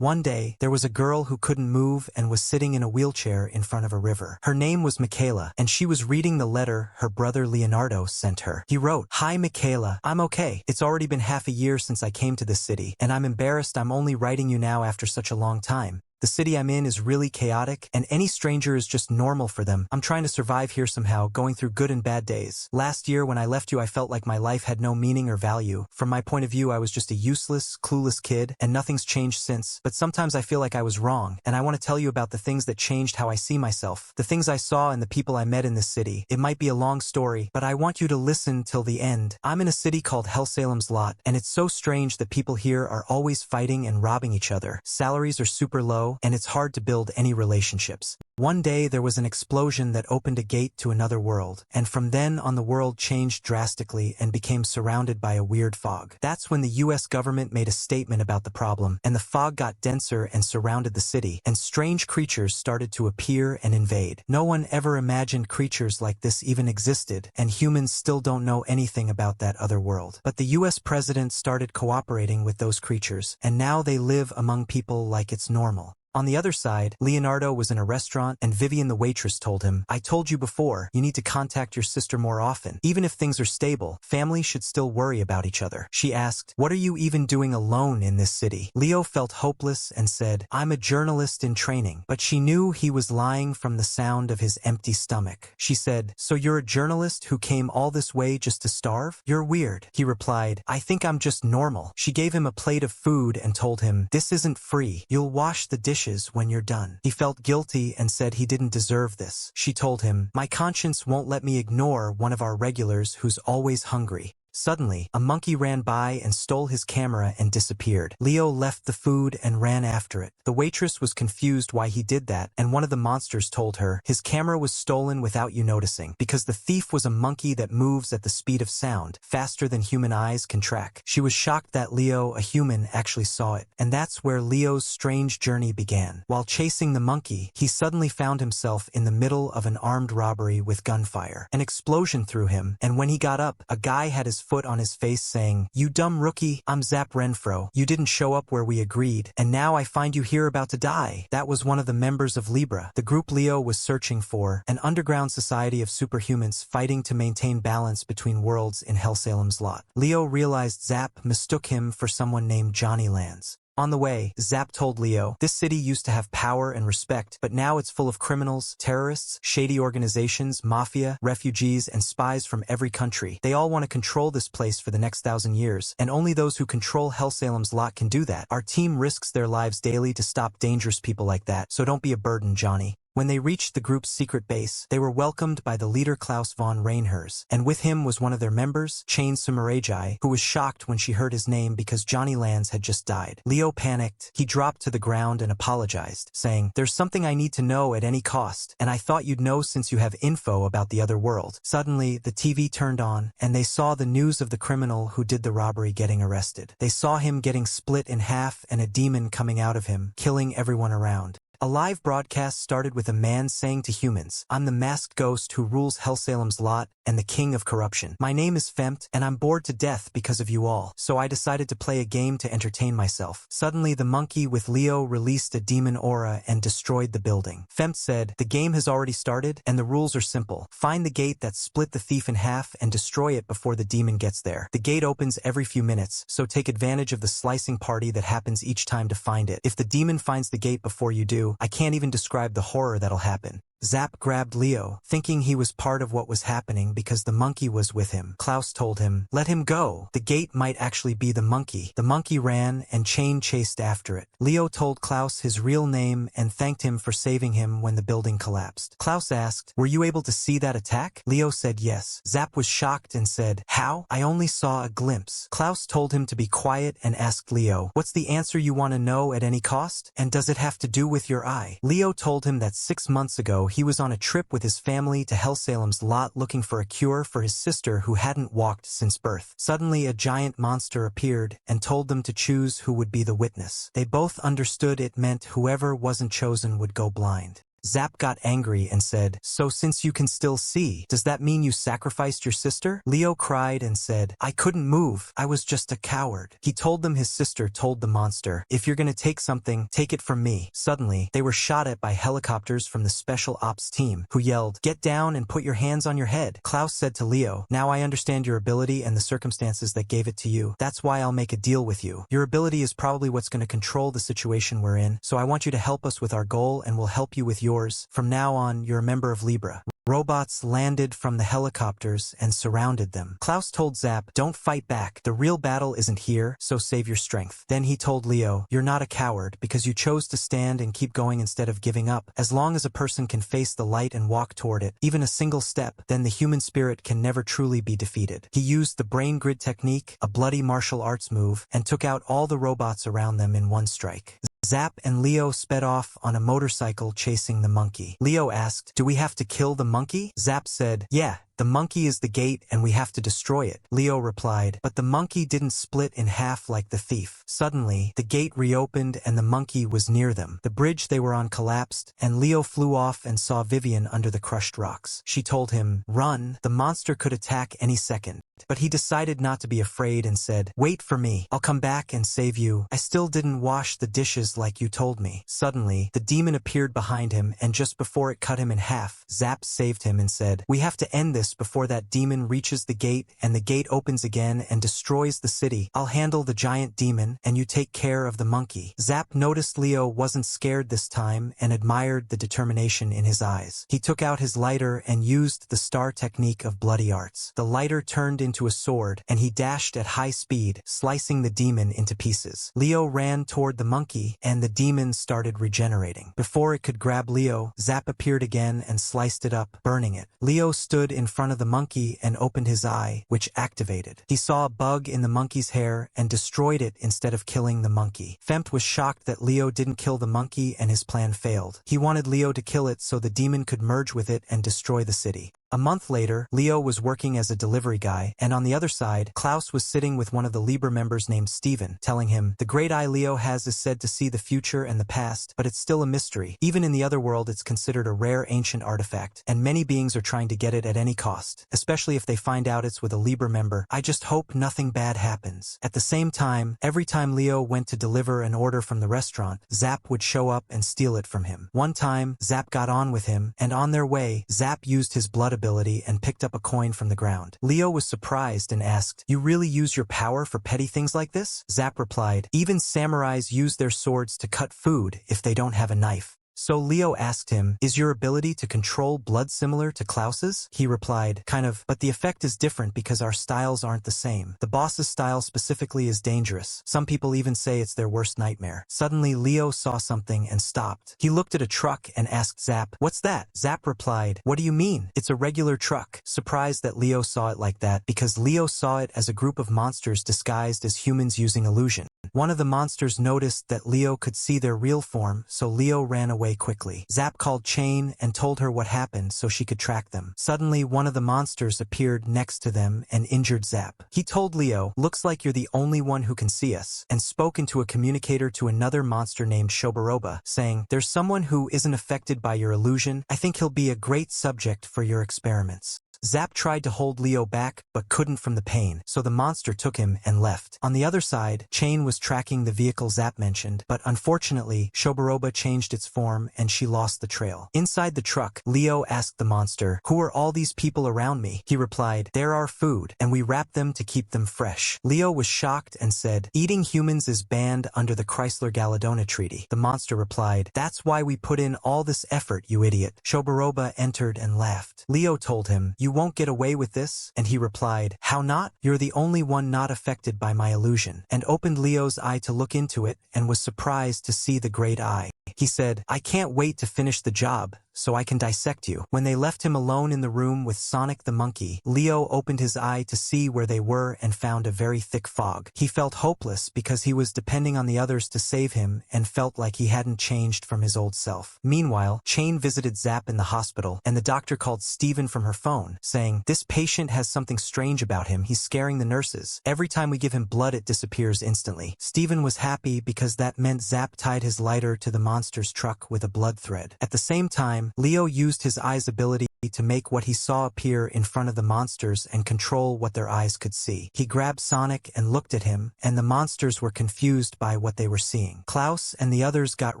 One day, there was a girl who couldn't move and was sitting in a wheelchair in front of a river. Her name was Michaela, and she was reading the letter her brother Leonardo sent her. He wrote, "Hi Michaela, I'm okay. It's already been half a year since I came to this city, and I'm embarrassed I'm only writing you now after such a long time. The city I'm in is really chaotic, and any stranger is just normal for them. I'm trying to survive here somehow, going through good and bad days. Last year when I left you I felt like my life had no meaning or value. From my point of view I was just a useless, clueless kid, and nothing's changed since. But sometimes I feel like I was wrong, and I want to tell you about the things that changed how I see myself. The things I saw and the people I met in this city. It might be a long story, but I want you to listen till the end. I'm in a city called Hellsalem's Lot, and it's so strange that people here are always fighting and robbing each other. Salaries are super low, and it's hard to build any relationships. One day there was an explosion that opened a gate to another world, and from then on the world changed drastically and became surrounded by a weird fog. That's when the US government made a statement about the problem, and the fog got denser and surrounded the city, and strange creatures started to appear and invade. No one ever imagined creatures like this even existed, and humans still don't know anything about that other world. But the US president started cooperating with those creatures, and now they live among people like it's normal. On the other side, Leonardo was in a restaurant and Vivian the waitress told him, "I told you before, you need to contact your sister more often. Even if things are stable, families should still worry about each other." She asked, "What are you even doing alone in this city?" Leo felt hopeless and said, "I'm a journalist in training." But she knew he was lying from the sound of his empty stomach. She said, "So you're a journalist who came all this way just to starve? You're weird." He replied, "I think I'm just normal." She gave him a plate of food and told him, "This isn't free. You'll wash the dishes when you're done." He felt guilty and said he didn't deserve this. She told him, "My conscience won't let me ignore one of our regulars who's always hungry." Suddenly, a monkey ran by and stole his camera and disappeared. Leo left the food and ran after it. The waitress was confused why he did that, and one of the monsters told her, "His camera was stolen without you noticing, because the thief was a monkey that moves at the speed of sound, faster than human eyes can track." She was shocked that Leo, a human, actually saw it, and that's where Leo's strange journey began. While chasing the monkey, he suddenly found himself in the middle of an armed robbery with gunfire. An explosion threw him, and when he got up, a guy had his foot on his face saying, "You dumb rookie, I'm Zap Renfro. You didn't show up where we agreed, and now I find you here about to die." That was one of the members of Libra, the group Leo was searching for, an underground society of superhumans fighting to maintain balance between worlds in Hellsalem's Lot. Leo realized Zap mistook him for someone named Johnny Lands. On the way, Zap told Leo, "This city used to have power and respect, but now it's full of criminals, terrorists, shady organizations, mafia, refugees, and spies from every country. They all want to control this place for the next 1,000 years, and only those who control Hellsalem's Lot can do that. Our team risks their lives daily to stop dangerous people like that, so don't be a burden, Johnny." When they reached the group's secret base, they were welcomed by the leader Klaus von Reinhers, and with him was one of their members, Chain Sumeragi, who was shocked when she heard his name because Johnny Lands had just died. Leo panicked. He dropped to the ground and apologized, saying, "There's something I need to know at any cost, and I thought you'd know since you have info about the other world." Suddenly, the TV turned on, and they saw the news of the criminal who did the robbery getting arrested. They saw him getting split in half and a demon coming out of him, killing everyone around. A live broadcast started with a man saying to humans, "I'm the masked ghost who rules Hellsalem's Lot and the king of corruption. My name is Femt, and I'm bored to death because of you all, so I decided to play a game to entertain myself." Suddenly, the monkey with Leo released a demon aura and destroyed the building. Femt said, "The game has already started, and the rules are simple. Find the gate that split the thief in half and destroy it before the demon gets there. The gate opens every few minutes, so take advantage of the slicing party that happens each time to find it. If the demon finds the gate before you do, I can't even describe the horror that'll happen." Zap grabbed Leo, thinking he was part of what was happening because the monkey was with him. Klaus told him, "Let him go. The gate might actually be the monkey." The monkey ran, and Chain chased after it. Leo told Klaus his real name and thanked him for saving him when the building collapsed. Klaus asked, "Were you able to see that attack?" Leo said yes. Zap was shocked and said, "How? I only saw a glimpse." Klaus told him to be quiet and asked Leo, "What's the answer you want to know at any cost? And does it have to do with your eye?" Leo told him that 6 months ago he was on a trip with his family to Hellsalem's Lot looking for a cure for his sister who hadn't walked since birth. Suddenly a giant monster appeared and told them to choose who would be the witness. They both understood it meant whoever wasn't chosen would go blind. Zap got angry and said, "So since you can still see, does that mean you sacrificed your sister?" Leo cried and said, "I couldn't move, I was just a coward." He told them his sister told the monster, "If you're gonna take something, take it from me." Suddenly, they were shot at by helicopters from the special ops team, who yelled, "Get down and put your hands on your head." Klaus said to Leo, "Now I understand your ability and the circumstances that gave it to you. That's why I'll make a deal with you. Your ability is probably what's going to control the situation we're in, so I want you to help us with our goal and we'll help you with yours. From now on, you're a member of Libra." Robots landed from the helicopters and surrounded them. Klaus told Zap, "Don't fight back. The real battle isn't here, so save your strength." Then he told Leo, "You're not a coward because you chose to stand and keep going instead of giving up. As long as a person can face the light and walk toward it, even a single step, then the human spirit can never truly be defeated." He used the brain grid technique, a bloody martial arts move, and took out all the robots around them in one strike. Zap and Leo sped off on a motorcycle chasing the monkey. Leo asked, "Do we have to kill the monkey?" Zap said, "Yeah. The monkey is the gate and we have to destroy it." Leo replied, "But the monkey didn't split in half like the thief." Suddenly, the gate reopened and the monkey was near them. The bridge they were on collapsed, and Leo flew off and saw Vivian under the crushed rocks. She told him, "Run, the monster could attack any second." But he decided not to be afraid and said, "Wait for me. I'll come back and save you. I still didn't wash the dishes like you told me." Suddenly, the demon appeared behind him, and just before it cut him in half, Zap saved him and said, "We have to end this before that demon reaches the gate and the gate opens again and destroys the city. I'll handle the giant demon and you take care of the monkey." Zap noticed Leo wasn't scared this time and admired the determination in his eyes. He took out his lighter and used the star technique of bloody arts. The lighter turned into a sword and he dashed at high speed, slicing the demon into pieces. Leo ran toward the monkey and the demon started regenerating. Before it could grab Leo, Zap appeared again and sliced it up, burning it. Leo stood in front of the monkey and opened his eye, which activated. He saw a bug in the monkey's hair and destroyed it instead of killing the monkey. Fempt was shocked that Leo didn't kill the monkey and his plan failed. He wanted Leo to kill it so the demon could merge with it and destroy the city. A month later, Leo was working as a delivery guy, and on the other side, Klaus was sitting with one of the Libra members named Steven, telling him, "The great eye Leo has is said to see the future and the past, but it's still a mystery. Even in the other world, it's considered a rare ancient artifact, and many beings are trying to get it at any cost, especially if they find out it's with a Libra member. I just hope nothing bad happens." At the same time, every time Leo went to deliver an order from the restaurant, Zap would show up and steal it from him. One time, Zap got on with him, and on their way, Zap used his blood ability and picked up a coin from the ground. Leo was surprised and asked, "You really use your power for petty things like this?" Zap replied, "Even samurais use their swords to cut food if they don't have a knife." So Leo asked him, "Is your ability to control blood similar to Klaus's?" He replied, "Kind of, but the effect is different because our styles aren't the same. The boss's style specifically is dangerous. Some people even say it's their worst nightmare." Suddenly Leo saw something and stopped. He looked at a truck and asked Zap, "What's that?" Zap replied, "What do you mean? It's a regular truck." Surprised that Leo saw it like that because Leo saw it as a group of monsters disguised as humans using illusion. One of the monsters noticed that Leo could see their real form, so Leo ran away quickly. Zap called Chain and told her what happened so she could track them. Suddenly, one of the monsters appeared next to them and injured Zap. He told Leo, "Looks like you're the only one who can see us," and spoke into a communicator to another monster named Shoboroba, saying, "There's someone who isn't affected by your illusion. I think he'll be a great subject for your experiments." Zap tried to hold Leo back, but couldn't from the pain, so the monster took him and left. On the other side, Chain was tracking the vehicle Zap mentioned, but unfortunately, Shoboroba changed its form and she lost the trail. Inside the truck, Leo asked the monster, "Who are all these people around me?" He replied, "They're our food, and we wrap them to keep them fresh." Leo was shocked and said, "Eating humans is banned under the Chrysler-Galladona Treaty." The monster replied, "That's why we put in all this effort, you idiot." Shoboroba entered and laughed. Leo told him, "You won't get away with this?" And he replied, "How not? You're the only one not affected by my illusion," and opened Leo's eye to look into it and was surprised to see the great eye. He said, "I can't wait to finish the job. so I can dissect you. When they left him alone in the room with Sonic the monkey, Leo opened his eye to see where they were and found a very thick fog. He felt hopeless because he was depending on the others to save him and felt like he hadn't changed from his old self. Meanwhile, Chain visited Zap in the hospital, and the doctor called Steven from her phone, saying, "This patient has something strange about him. He's scaring the nurses. Every time we give him blood, it disappears instantly." Steven was happy because that meant Zap tied his lighter to the monster's truck with a blood thread. At the same time, Leo used his eye's ability to make what he saw appear in front of the monsters and control what their eyes could see. He grabbed Sonic and looked at him, and the monsters were confused by what they were seeing. Klaus and the others got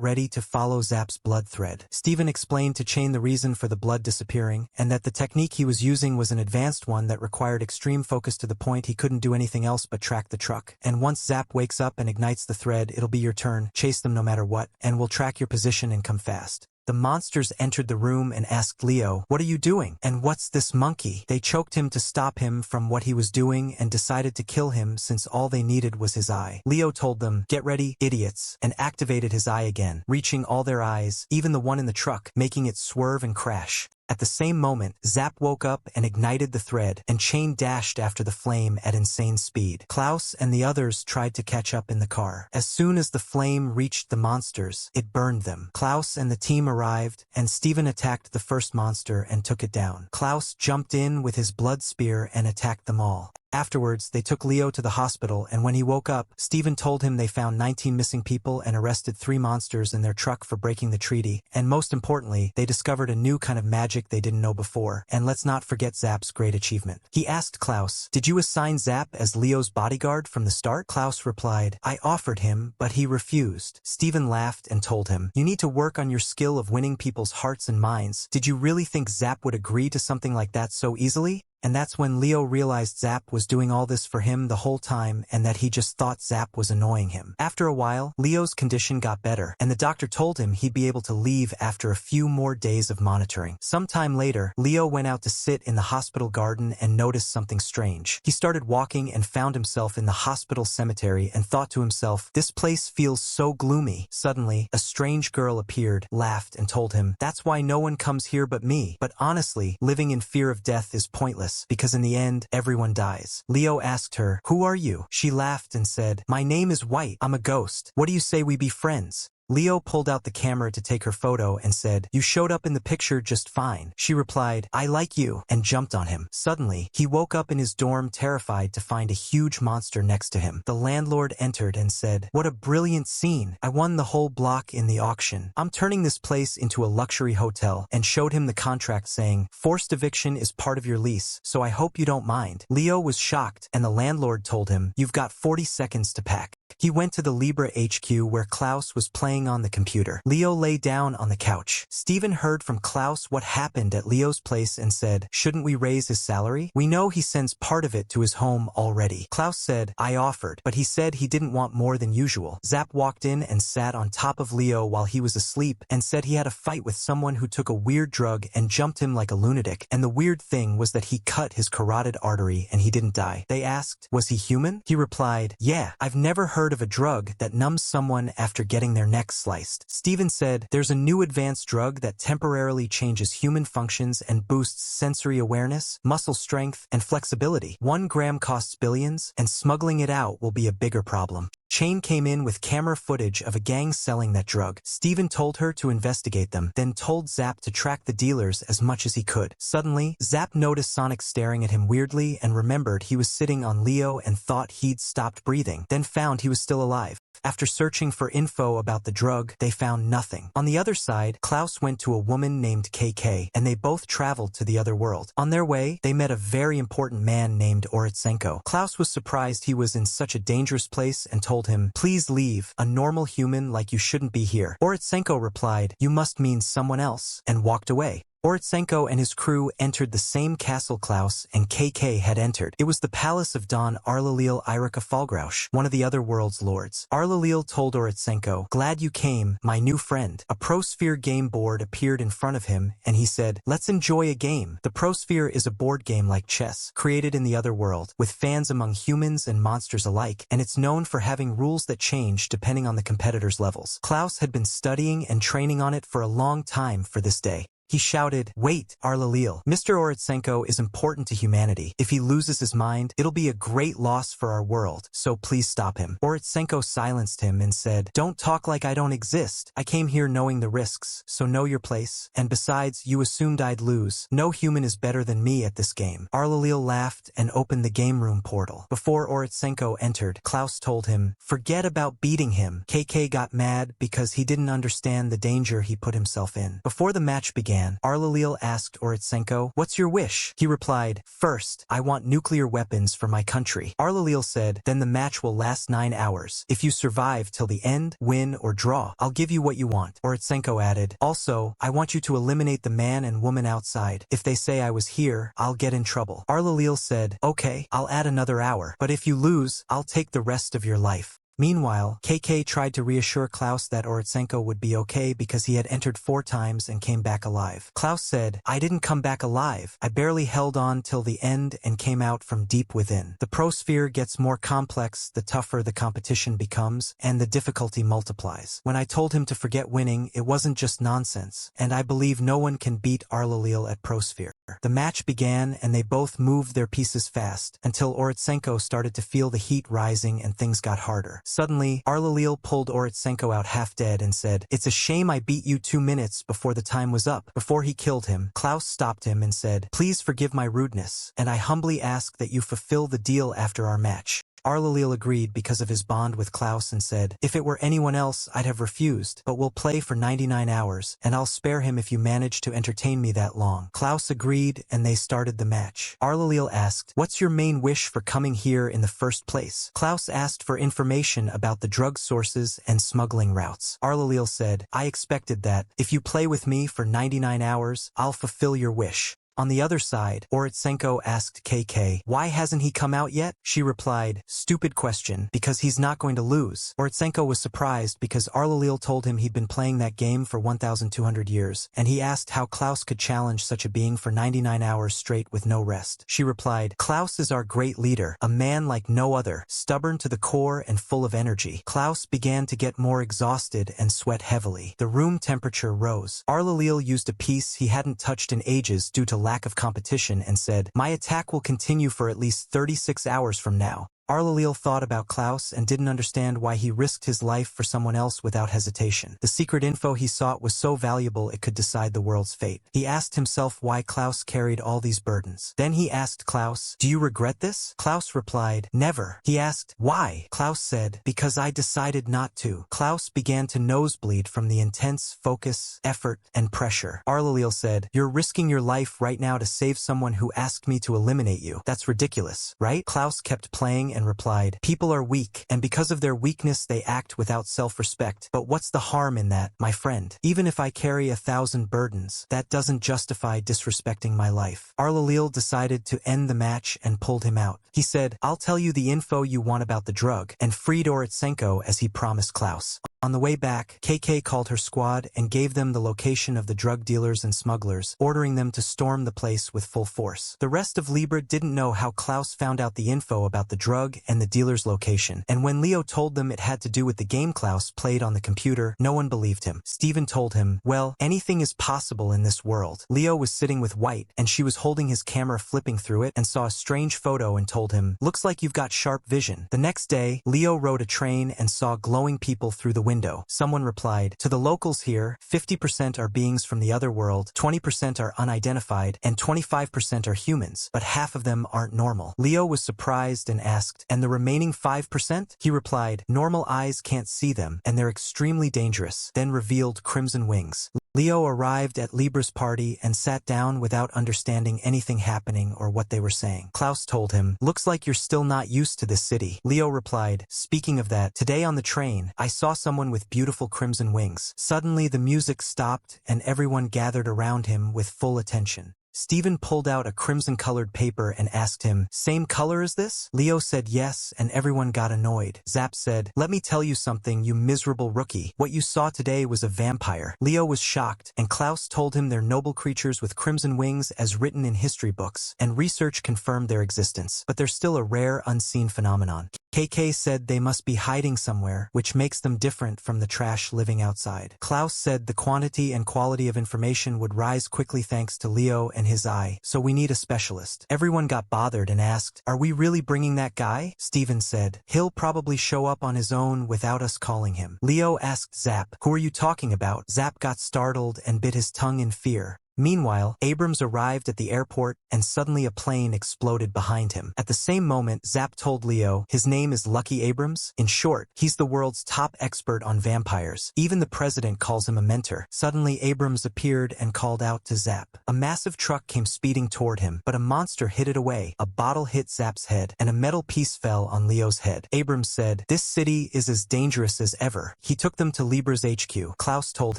ready to follow Zap's blood thread. Steven explained to Chain the reason for the blood disappearing, and that the technique he was using was an advanced one that required extreme focus to the point he couldn't do anything else but track the truck. And once Zap wakes up and ignites the thread, it'll be your turn. Chase them no matter what, and we'll track your position and come fast. The monsters entered the room and asked Leo, "What are you doing? And what's this monkey?" They choked him to stop him from what he was doing and decided to kill him since all they needed was his eye. Leo told them, "Get ready, idiots," and activated his eye again, reaching all their eyes, even the one in the truck, making it swerve and crash. At the same moment, Zap woke up and ignited the thread, and Chain dashed after the flame at insane speed. Klaus and the others tried to catch up in the car. As soon as the flame reached the monsters, it burned them. Klaus and the team arrived, and Steven attacked the first monster and took it down. Klaus jumped in with his blood spear and attacked them all. Afterwards, they took Leo to the hospital, and when he woke up, Steven told him they found 19 missing people and arrested 3 monsters in their truck for breaking the treaty, and most importantly, they discovered a new kind of magic they didn't know before, and let's not forget Zap's great achievement. He asked Klaus, "Did you assign Zap as Leo's bodyguard from the start?" Klaus replied, "I offered him, but he refused." Steven laughed and told him, "You need to work on your skill of winning people's hearts and minds. Did you really think Zap would agree to something like that so easily?" And that's when Leo realized Zap was doing all this for him the whole time and that he just thought Zap was annoying him. After a while, Leo's condition got better, and the doctor told him he'd be able to leave after a few more days of monitoring. Sometime later, Leo went out to sit in the hospital garden and noticed something strange. He started walking and found himself in the hospital cemetery and thought to himself, "This place feels so gloomy." Suddenly, a strange girl appeared, laughed, and told him, "That's why no one comes here but me. But honestly, living in fear of death is pointless, because in the end, everyone dies." Leo asked her, "Who are you?" She laughed and said, "My name is White. I'm a ghost. What do you say we be friends?" Leo pulled out the camera to take her photo and said, "You showed up in the picture just fine." She replied, "I like you," and jumped on him. Suddenly, he woke up in his dorm terrified to find a huge monster next to him. The landlord entered and said, "What a brilliant scene. I won the whole block in the auction. I'm turning this place into a luxury hotel," and showed him the contract saying, "Forced eviction is part of your lease, so I hope you don't mind." Leo was shocked, and the landlord told him, "You've got 40 seconds to pack." He went to the Libra HQ where Klaus was playing on the computer. Leo lay down on the couch. Steven heard from Klaus what happened at Leo's place and said, "Shouldn't we raise his salary? We know he sends part of it to his home already." Klaus said, "I offered, but he said he didn't want more than usual." Zap walked in and sat on top of Leo while he was asleep and said he had a fight with someone who took a weird drug and jumped him like a lunatic, and the weird thing was that he cut his carotid artery and he didn't die. They asked, "Was he human?" He replied, "Yeah, I've never heard of a drug that numbs someone after getting their neck sliced." Steven said, "There's a new advanced drug that temporarily changes human functions and boosts sensory awareness, muscle strength, and flexibility. 1 gram costs billions, and smuggling it out will be a bigger problem." Chain came in with camera footage of a gang selling that drug. Steven told her to investigate them, then told Zap to track the dealers as much as he could. Suddenly, Zap noticed Sonic staring at him weirdly and remembered he was sitting on Leo and thought he'd stopped breathing, then found he was still alive. After searching for info about the drug, they found nothing. On the other side, Klaus went to a woman named KK, and they both traveled to the other world. On their way, they met a very important man named Oritsenko. Klaus was surprised he was in such a dangerous place and told him, "Please leave, a normal human like you shouldn't be here." Oritsenko replied, "You must mean someone else," and walked away. Oritsenko and his crew entered the same castle Klaus and KK had entered. It was the palace of Don Arlalil Irika Falgrausch, one of the other world's lords. Arlalil told Oritsenko, "Glad you came, my new friend." A Prosfair game board appeared in front of him, and he said, "Let's enjoy a game." The Prosfair is a board game like chess, created in the other world, with fans among humans and monsters alike, and it's known for having rules that change depending on the competitors' levels. Klaus had been studying and training on it for a long time for this day. He shouted, "Wait, Arlalil. Mr. Oritsenko is important to humanity. If he loses his mind, it'll be a great loss for our world, so please stop him." Oritsenko silenced him and said, "Don't talk like I don't exist. I came here knowing the risks, so know your place. And besides, you assumed I'd lose. No human is better than me at this game." Arlalil laughed and opened the game room portal. Before Oritsenko entered, Klaus told him, "Forget about beating him." KK got mad because he didn't understand the danger he put himself in. Before the match began, Arlalil asked Oritsenko, "What's your wish?" He replied, "First, I want nuclear weapons for my country." Arlalil said, "Then the match will last 9 hours. If you survive till the end, win or draw, I'll give you what you want." Oritsenko added, "Also, I want you to eliminate the man and woman outside. If they say I was here, I'll get in trouble." Arlalil said, "Okay, I'll add another hour, but if you lose, I'll take the rest of your life." Meanwhile, KK tried to reassure Klaus that Oritsenko would be okay because he had entered 4 times and came back alive. Klaus said, "I didn't come back alive. I barely held on till the end and came out from deep within." The Prosfair gets more complex the tougher the competition becomes, and the difficulty multiplies. When I told him to forget winning, it wasn't just nonsense, and I believe no one can beat Arlalil at Prosfair. The match began and they both moved their pieces fast, until Oritsenko started to feel the heat rising and things got harder. Suddenly, Arlalil pulled Oritsenko out half dead and said, "It's a shame I beat you 2 minutes before the time was up." Before he killed him, Klaus stopped him and said, "Please forgive my rudeness, and I humbly ask that you fulfill the deal after our match." Arlalil agreed because of his bond with Klaus and said, "If it were anyone else, I'd have refused, but we'll play for 99 hours, and I'll spare him if you manage to entertain me that long." Klaus agreed, and they started the match. Arlalil asked, "What's your main wish for coming here in the first place?" Klaus asked for information about the drug sources and smuggling routes. Arlalil said, "I expected that. If you play with me for 99 hours, I'll fulfill your wish." On the other side, Oritsenko asked KK, "Why hasn't he come out yet?" She replied, "Stupid question, because he's not going to lose." Oritsenko was surprised because Arlalil told him he'd been playing that game for 1,200 years, and he asked how Klaus could challenge such a being for 99 hours straight with no rest. She replied, "Klaus is our great leader, a man like no other, stubborn to the core and full of energy." Klaus began to get more exhausted and sweat heavily. The room temperature rose. Arlalil used a piece he hadn't touched in ages due to lack of competition and said, "My attack will continue for at least 36 hours from now." Arlalil thought about Klaus and didn't understand why he risked his life for someone else without hesitation. The secret info he sought was so valuable it could decide the world's fate. He asked himself why Klaus carried all these burdens. Then he asked Klaus, "Do you regret this?" Klaus replied, "Never." He asked, "Why?" Klaus said, "Because I decided not to." Klaus began to nosebleed from the intense focus, effort, and pressure. Arlalil said, "You're risking your life right now to save someone who asked me to eliminate you. That's ridiculous, right?" Klaus kept playing and replied, "People are weak, and because of their weakness they act without self-respect. But what's the harm in that, my friend? Even if I carry 1,000 burdens, that doesn't justify disrespecting my life." Arlalil decided to end the match and pulled him out. He said, "I'll tell you the info you want about the drug," and freed Oritsenko as he promised Klaus. On the way back, KK called her squad and gave them the location of the drug dealers and smugglers, ordering them to storm the place with full force. The rest of Libra didn't know how Klaus found out the info about the drug and the dealer's location, and when Leo told them it had to do with the game Klaus played on the computer, no one believed him. Steven told him, "Well, anything is possible in this world." Leo was sitting with White, and she was holding his camera flipping through it and saw a strange photo and told him, "Looks like you've got sharp vision." The next day, Leo rode a train and saw glowing people through the window. Someone replied, "To the locals here, 50% are beings from the other world, 20% are unidentified, and 25% are humans, but half of them aren't normal." Leo was surprised and asked, "And the remaining 5%? He replied, "Normal eyes can't see them, and they're extremely dangerous," then revealed crimson wings. Leo arrived at Libra's party and sat down without understanding anything happening or what they were saying. Klaus told him, "Looks like you're still not used to this city." Leo replied, "Speaking of that, today on the train, I saw someone with beautiful crimson wings." Suddenly the music stopped and everyone gathered around him with full attention. Steven pulled out a crimson-colored paper and asked him, "Same color as this?" Leo said yes, and everyone got annoyed. Zap said, "Let me tell you something, you miserable rookie. What you saw today was a vampire." Leo was shocked, and Klaus told him they're noble creatures with crimson wings as written in history books, and research confirmed their existence, but they're still a rare, unseen phenomenon. KK said they must be hiding somewhere, which makes them different from the trash living outside. Klaus said the quantity and quality of information would rise quickly thanks to Leo and his eye, so we need a specialist. Everyone got bothered and asked, "Are we really bringing that guy?" Steven said, "He'll probably show up on his own without us calling him." Leo asked Zap, "Who are you talking about?" Zap got startled and bit his tongue in fear. Meanwhile, Abrams arrived at the airport and suddenly a plane exploded behind him. At the same moment, Zap told Leo his name is Lucky Abrams. In short, he's the world's top expert on vampires. Even the president calls him a mentor. Suddenly, Abrams appeared and called out to Zap. A massive truck came speeding toward him, but a monster hit it away. A bottle hit Zap's head, and a metal piece fell on Leo's head. Abrams said, "This city is as dangerous as ever." He took them to Libra's HQ. Klaus told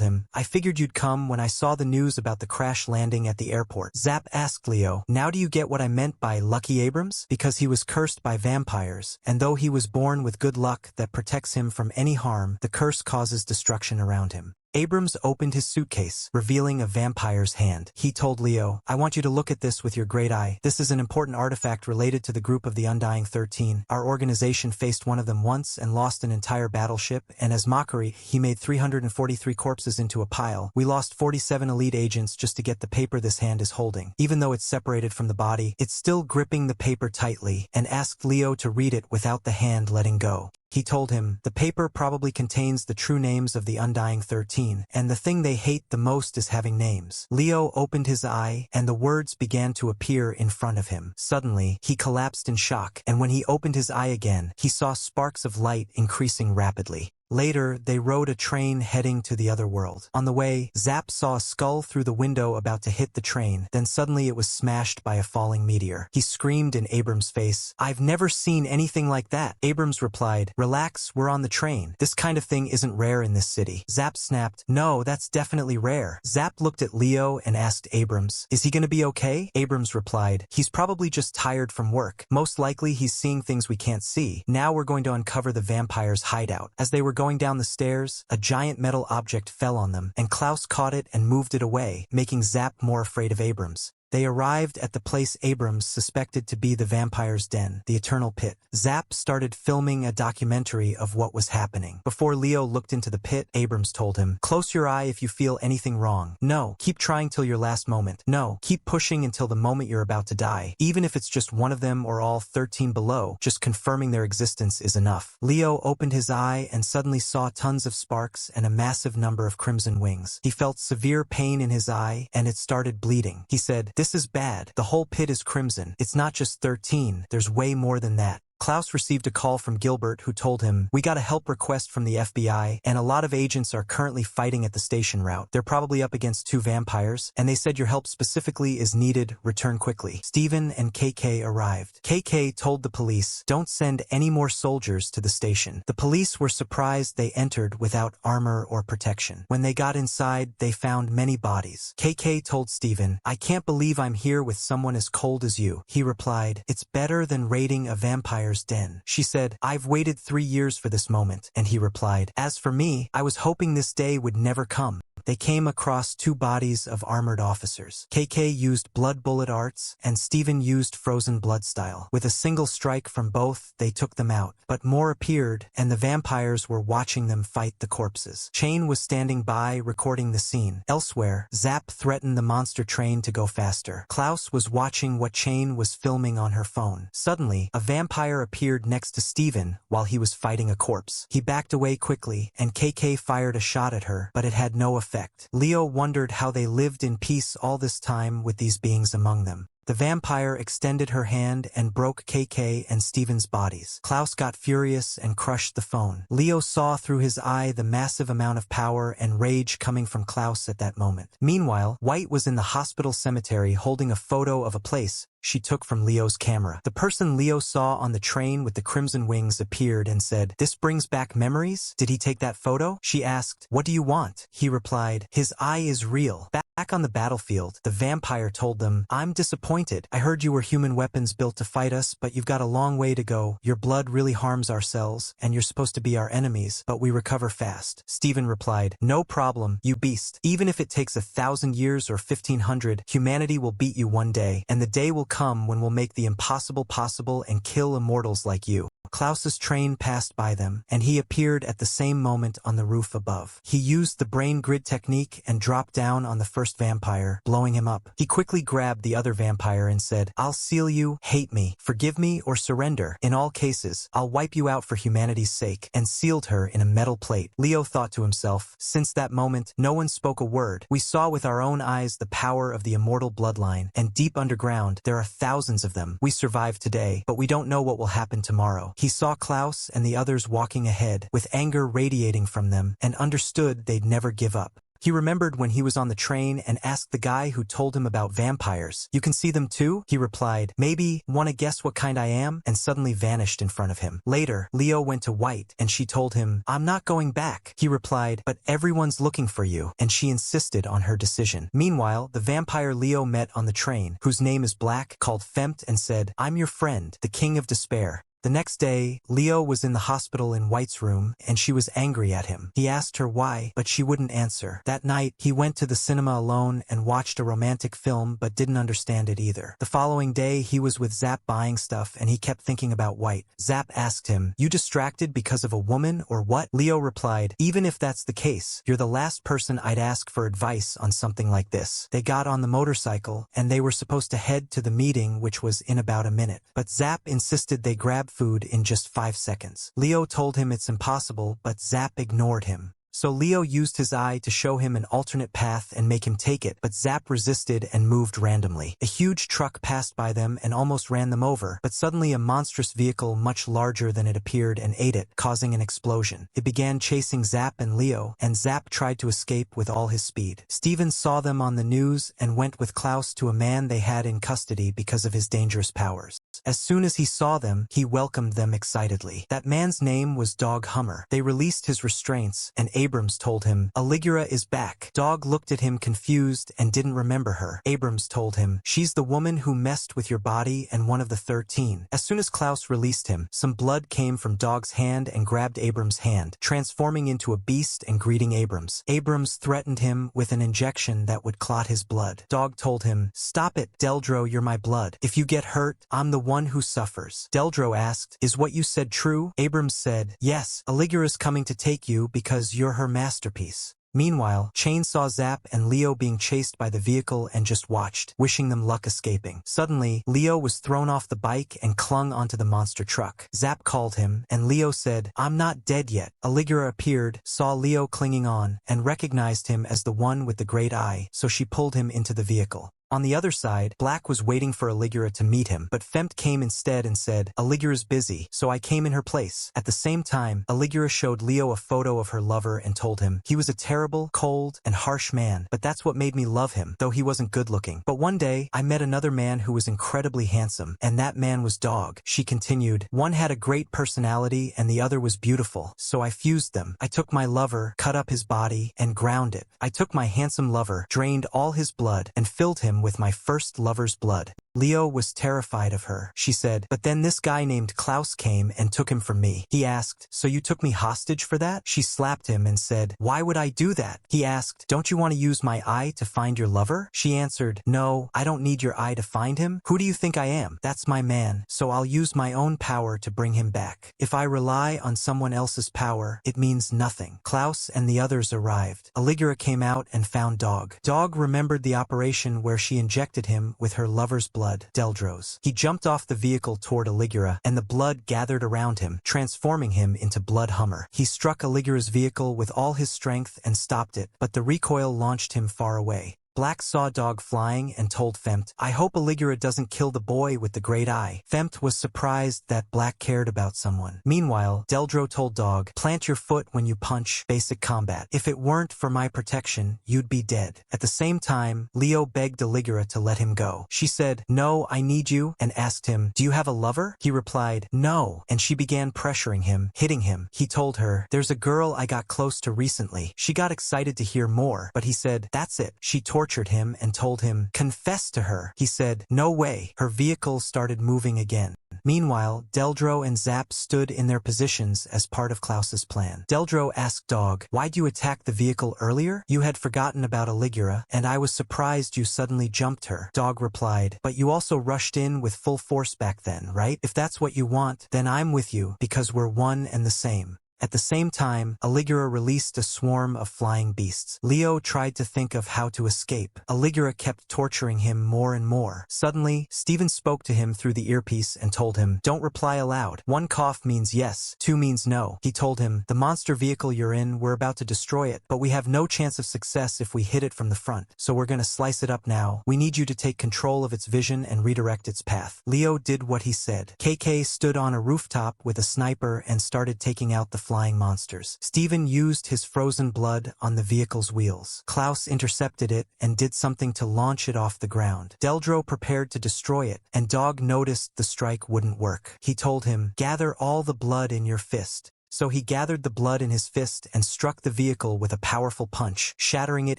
him, "I figured you'd come when I saw the news about the crash landing at the airport." Zap asked Leo, "Now do you get what I meant by Lucky Abrams?" Because he was cursed by vampires, and though he was born with good luck that protects him from any harm, the curse causes destruction around him. Abrams opened his suitcase, revealing a vampire's hand. He told Leo, "I want you to look at this with your great eye. This is an important artifact related to the group of the Undying 13. Our organization faced one of them once and lost an entire battleship, and as mockery, he made 343 corpses into a pile. We lost 47 elite agents just to get the paper this hand is holding. Even though it's separated from the body, it's still gripping the paper tightly," and asked Leo to read it without the hand letting go. He told him, "The paper probably contains the true names of the Undying 13, and the thing they hate the most is having names." Leo opened his eye, and the words began to appear in front of him. Suddenly, he collapsed in shock, and when he opened his eye again, he saw sparks of light increasing rapidly. Later, they rode a train heading to the other world. On the way, Zap saw a skull through the window about to hit the train, then suddenly it was smashed by a falling meteor. He screamed in Abrams' face, "I've never seen anything like that." Abrams replied, "Relax, we're on the train. This kind of thing isn't rare in this city." Zap snapped, "No, that's definitely rare." Zap looked at Leo and asked Abrams, "Is he gonna be okay?" Abrams replied, "He's probably just tired from work. Most likely he's seeing things we can't see. Now we're going to uncover the vampire's hideout." As they were going down the stairs, a giant metal object fell on them, and Klaus caught it and moved it away, making Zap more afraid of Abrams. They arrived at the place Abrams suspected to be the vampire's den, the Eternal Pit. Zap started filming a documentary of what was happening. Before Leo looked into the pit, Abrams told him, "Close your eye if you feel anything wrong. No, keep trying till your last moment. No, keep pushing until the moment you're about to die. Even if it's just one of them or all 13 below, just confirming their existence is enough." Leo opened his eye and suddenly saw tons of sparks and a massive number of crimson wings. He felt severe pain in his eye, and it started bleeding. He said, "This is bad. The whole pit is crimson. It's not just 13. There's way more than that." Klaus received a call from Gilbert who told him, "We got a help request from the FBI, and a lot of agents are currently fighting at the station route. They're probably up against 2 vampires, and they said your help specifically is needed. Return quickly." Steven and KK arrived. KK told the police, "Don't send any more soldiers to the station." The police were surprised they entered without armor or protection. When they got inside, they found many bodies. KK told Steven, "I can't believe I'm here with someone as cold as you." He replied, "It's better than raiding a vampire's den." She said, "I've waited 3 years for this moment." And he replied, "As for me, I was hoping this day would never come." They came across 2 bodies of armored officers. KK used blood bullet arts, and Steven used frozen blood style. With a single strike from both, they took them out. But more appeared, and the vampires were watching them fight the corpses. Chain was standing by, recording the scene. Elsewhere, Zap threatened the monster train to go faster. Klaus was watching what Chain was filming on her phone. Suddenly, a vampire appeared next to Steven while he was fighting a corpse. He backed away quickly, and KK fired a shot at her, but it had no effect. Leo wondered how they lived in peace all this time with these beings among them. The vampire extended her hand and broke KK and Steven's bodies. Klaus got furious and crushed the phone. Leo saw through his eye the massive amount of power and rage coming from Klaus at that moment. Meanwhile, White was in the hospital cemetery holding a photo of a place she took from Leo's camera. The person Leo saw on the train with the crimson wings appeared and said, "This brings back memories? Did he take that photo?" She asked, "What do you want?" He replied, "His eye is real." Back on the battlefield, the vampire told them, "I'm disappointed. I heard you were human weapons built to fight us, but you've got a long way to go. Your blood really harms our cells, and you're supposed to be our enemies, but we recover fast." Steven replied, "No problem, you beast. Even if it takes 1,000 years or 1,500, humanity will beat you one day, and the day will come when we'll make the impossible possible and kill immortals like you." Klaus's train passed by them, and he appeared at the same moment on the roof above. He used the brain grid technique and dropped down on the first vampire, blowing him up. He quickly grabbed the other vampire and said, "I'll seal you, hate me, forgive me, or surrender. In all cases, I'll wipe you out for humanity's sake," and sealed her in a metal plate. Leo thought to himself, since that moment, no one spoke a word. We saw with our own eyes the power of the immortal bloodline, and deep underground, there are thousands of them. We survived today, but we don't know what will happen tomorrow. He saw Klaus and the others walking ahead, with anger radiating from them, and understood they'd never give up. He remembered when he was on the train and asked the guy who told him about vampires. "You can see them too?" He replied, "Maybe, wanna guess what kind I am?" and suddenly vanished in front of him. Later, Leo went to White, and she told him, "I'm not going back." He replied, "But everyone's looking for you," and she insisted on her decision. Meanwhile, the vampire Leo met on the train, whose name is Black, called Fempt and said, "I'm your friend, the King of Despair." The next day, Leo was in the hospital in White's room, and she was angry at him. He asked her why, but she wouldn't answer. That night, he went to the cinema alone and watched a romantic film but didn't understand it either. The following day, he was with Zap buying stuff, and he kept thinking about White. Zap asked him, "You distracted because of a woman or what?" Leo replied, "Even if that's the case, you're the last person I'd ask for advice on something like this." They got on the motorcycle, and they were supposed to head to the meeting, which was in about a minute. But Zap insisted they grab food in just 5 seconds. Leo told him it's impossible, but Zap ignored him. So Leo used his eye to show him an alternate path and make him take it, but Zap resisted and moved randomly. A huge truck passed by them and almost ran them over, but suddenly a monstrous vehicle much larger than it appeared and ate it, causing an explosion. It began chasing Zap and Leo, and Zap tried to escape with all his speed. Steven saw them on the news and went with Klaus to a man they had in custody because of his dangerous powers. As soon as he saw them, he welcomed them excitedly. That man's name was Dog Hummer. They released his restraints, and Abrams told him, "Aligura is back." Dog looked at him confused and didn't remember her. Abrams told him, "She's the woman who messed with your body and one of the 13. As soon as Klaus released him, some blood came from Dog's hand and grabbed Abrams' hand, transforming into a beast and greeting Abrams. Abrams threatened him with an injection that would clot his blood. Dog told him, "Stop it, Deldro, you're my blood. If you get hurt, I'm the one who suffers." Deldro asked, "Is what you said true?" Abrams said, "Yes, Aligura's coming to take you because you're her masterpiece." Meanwhile, Chain saw Zap and Leo being chased by the vehicle and just watched, wishing them luck escaping. Suddenly, Leo was thrown off the bike and clung onto the monster truck. Zap called him, and Leo said, "I'm not dead yet." Aligura appeared, saw Leo clinging on, and recognized him as the one with the great eye, so she pulled him into the vehicle. On the other side, Black was waiting for Aligura to meet him, but Fempt came instead and said, "Aligura's busy, so I came in her place." At the same time, Aligura showed Leo a photo of her lover and told him, "He was a terrible, cold, and harsh man, but that's what made me love him, though he wasn't good looking. But one day, I met another man who was incredibly handsome, and that man was Dog." She continued, "One had a great personality and the other was beautiful, so I fused them. I took my lover, cut up his body, and ground it. I took my handsome lover, drained all his blood, and filled him with my first lover's blood." Leo was terrified of her. She said, "But then this guy named Klaus came and took him from me." He asked, "So you took me hostage for that?" She slapped him and said, "Why would I do that?" He asked, "Don't you want to use my eye to find your lover?" She answered, "No, I don't need your eye to find him. Who do you think I am? That's my man, so I'll use my own power to bring him back. If I rely on someone else's power, it means nothing." Klaus and the others arrived. Aligura came out and found Dog. Dog remembered the operation where she injected him with her lover's blood, Deldro's. He jumped off the vehicle toward Aligura, and the blood gathered around him, transforming him into Blood Hummer. He struck Aligura's vehicle with all his strength and stopped it, but the recoil launched him far away. Black saw Dog flying and told Fempt, "I hope Aligura doesn't kill the boy with the great eye." Fempt was surprised that Black cared about someone. Meanwhile, Deldro told Dog, "Plant your foot when you punch, basic combat. If it weren't for my protection, you'd be dead." At the same time, Leo begged Aligura to let him go. She said, "No, I need you," and asked him, "Do you have a lover?" He replied, "No," and she began pressuring him, hitting him. He told her, "There's a girl I got close to recently." She got excited to hear more, but he said, "That's it." She tortured him and told him, "Confess to her." He said, "No way." Her vehicle started moving again. Meanwhile, Deldro and Zap stood in their positions as part of Klaus's plan. Deldro asked Dog, "Why'd you attack the vehicle earlier? You had forgotten about Aligura, and I was surprised you suddenly jumped her." Dog replied, "But you also rushed in with full force back then, right? If that's what you want, then I'm with you, because we're one and the same." At the same time, Aligura released a swarm of flying beasts. Leo tried to think of how to escape. Aligura kept torturing him more and more. Suddenly, Steven spoke to him through the earpiece and told him, "Don't reply aloud. 1 cough means yes, 2 means no." He told him, "The monster vehicle you're in, we're about to destroy it, but we have no chance of success if we hit it from the front, so we're gonna slice it up now. We need you to take control of its vision and redirect its path." Leo did what he said. KK stood on a rooftop with a sniper and started taking out the flying monsters. Steven used his frozen blood on the vehicle's wheels. Klaus intercepted it and did something to launch it off the ground. Deldro prepared to destroy it, and Dog noticed the strike wouldn't work. He told him, "Gather all the blood in your fist." So he gathered the blood in his fist and struck the vehicle with a powerful punch, shattering it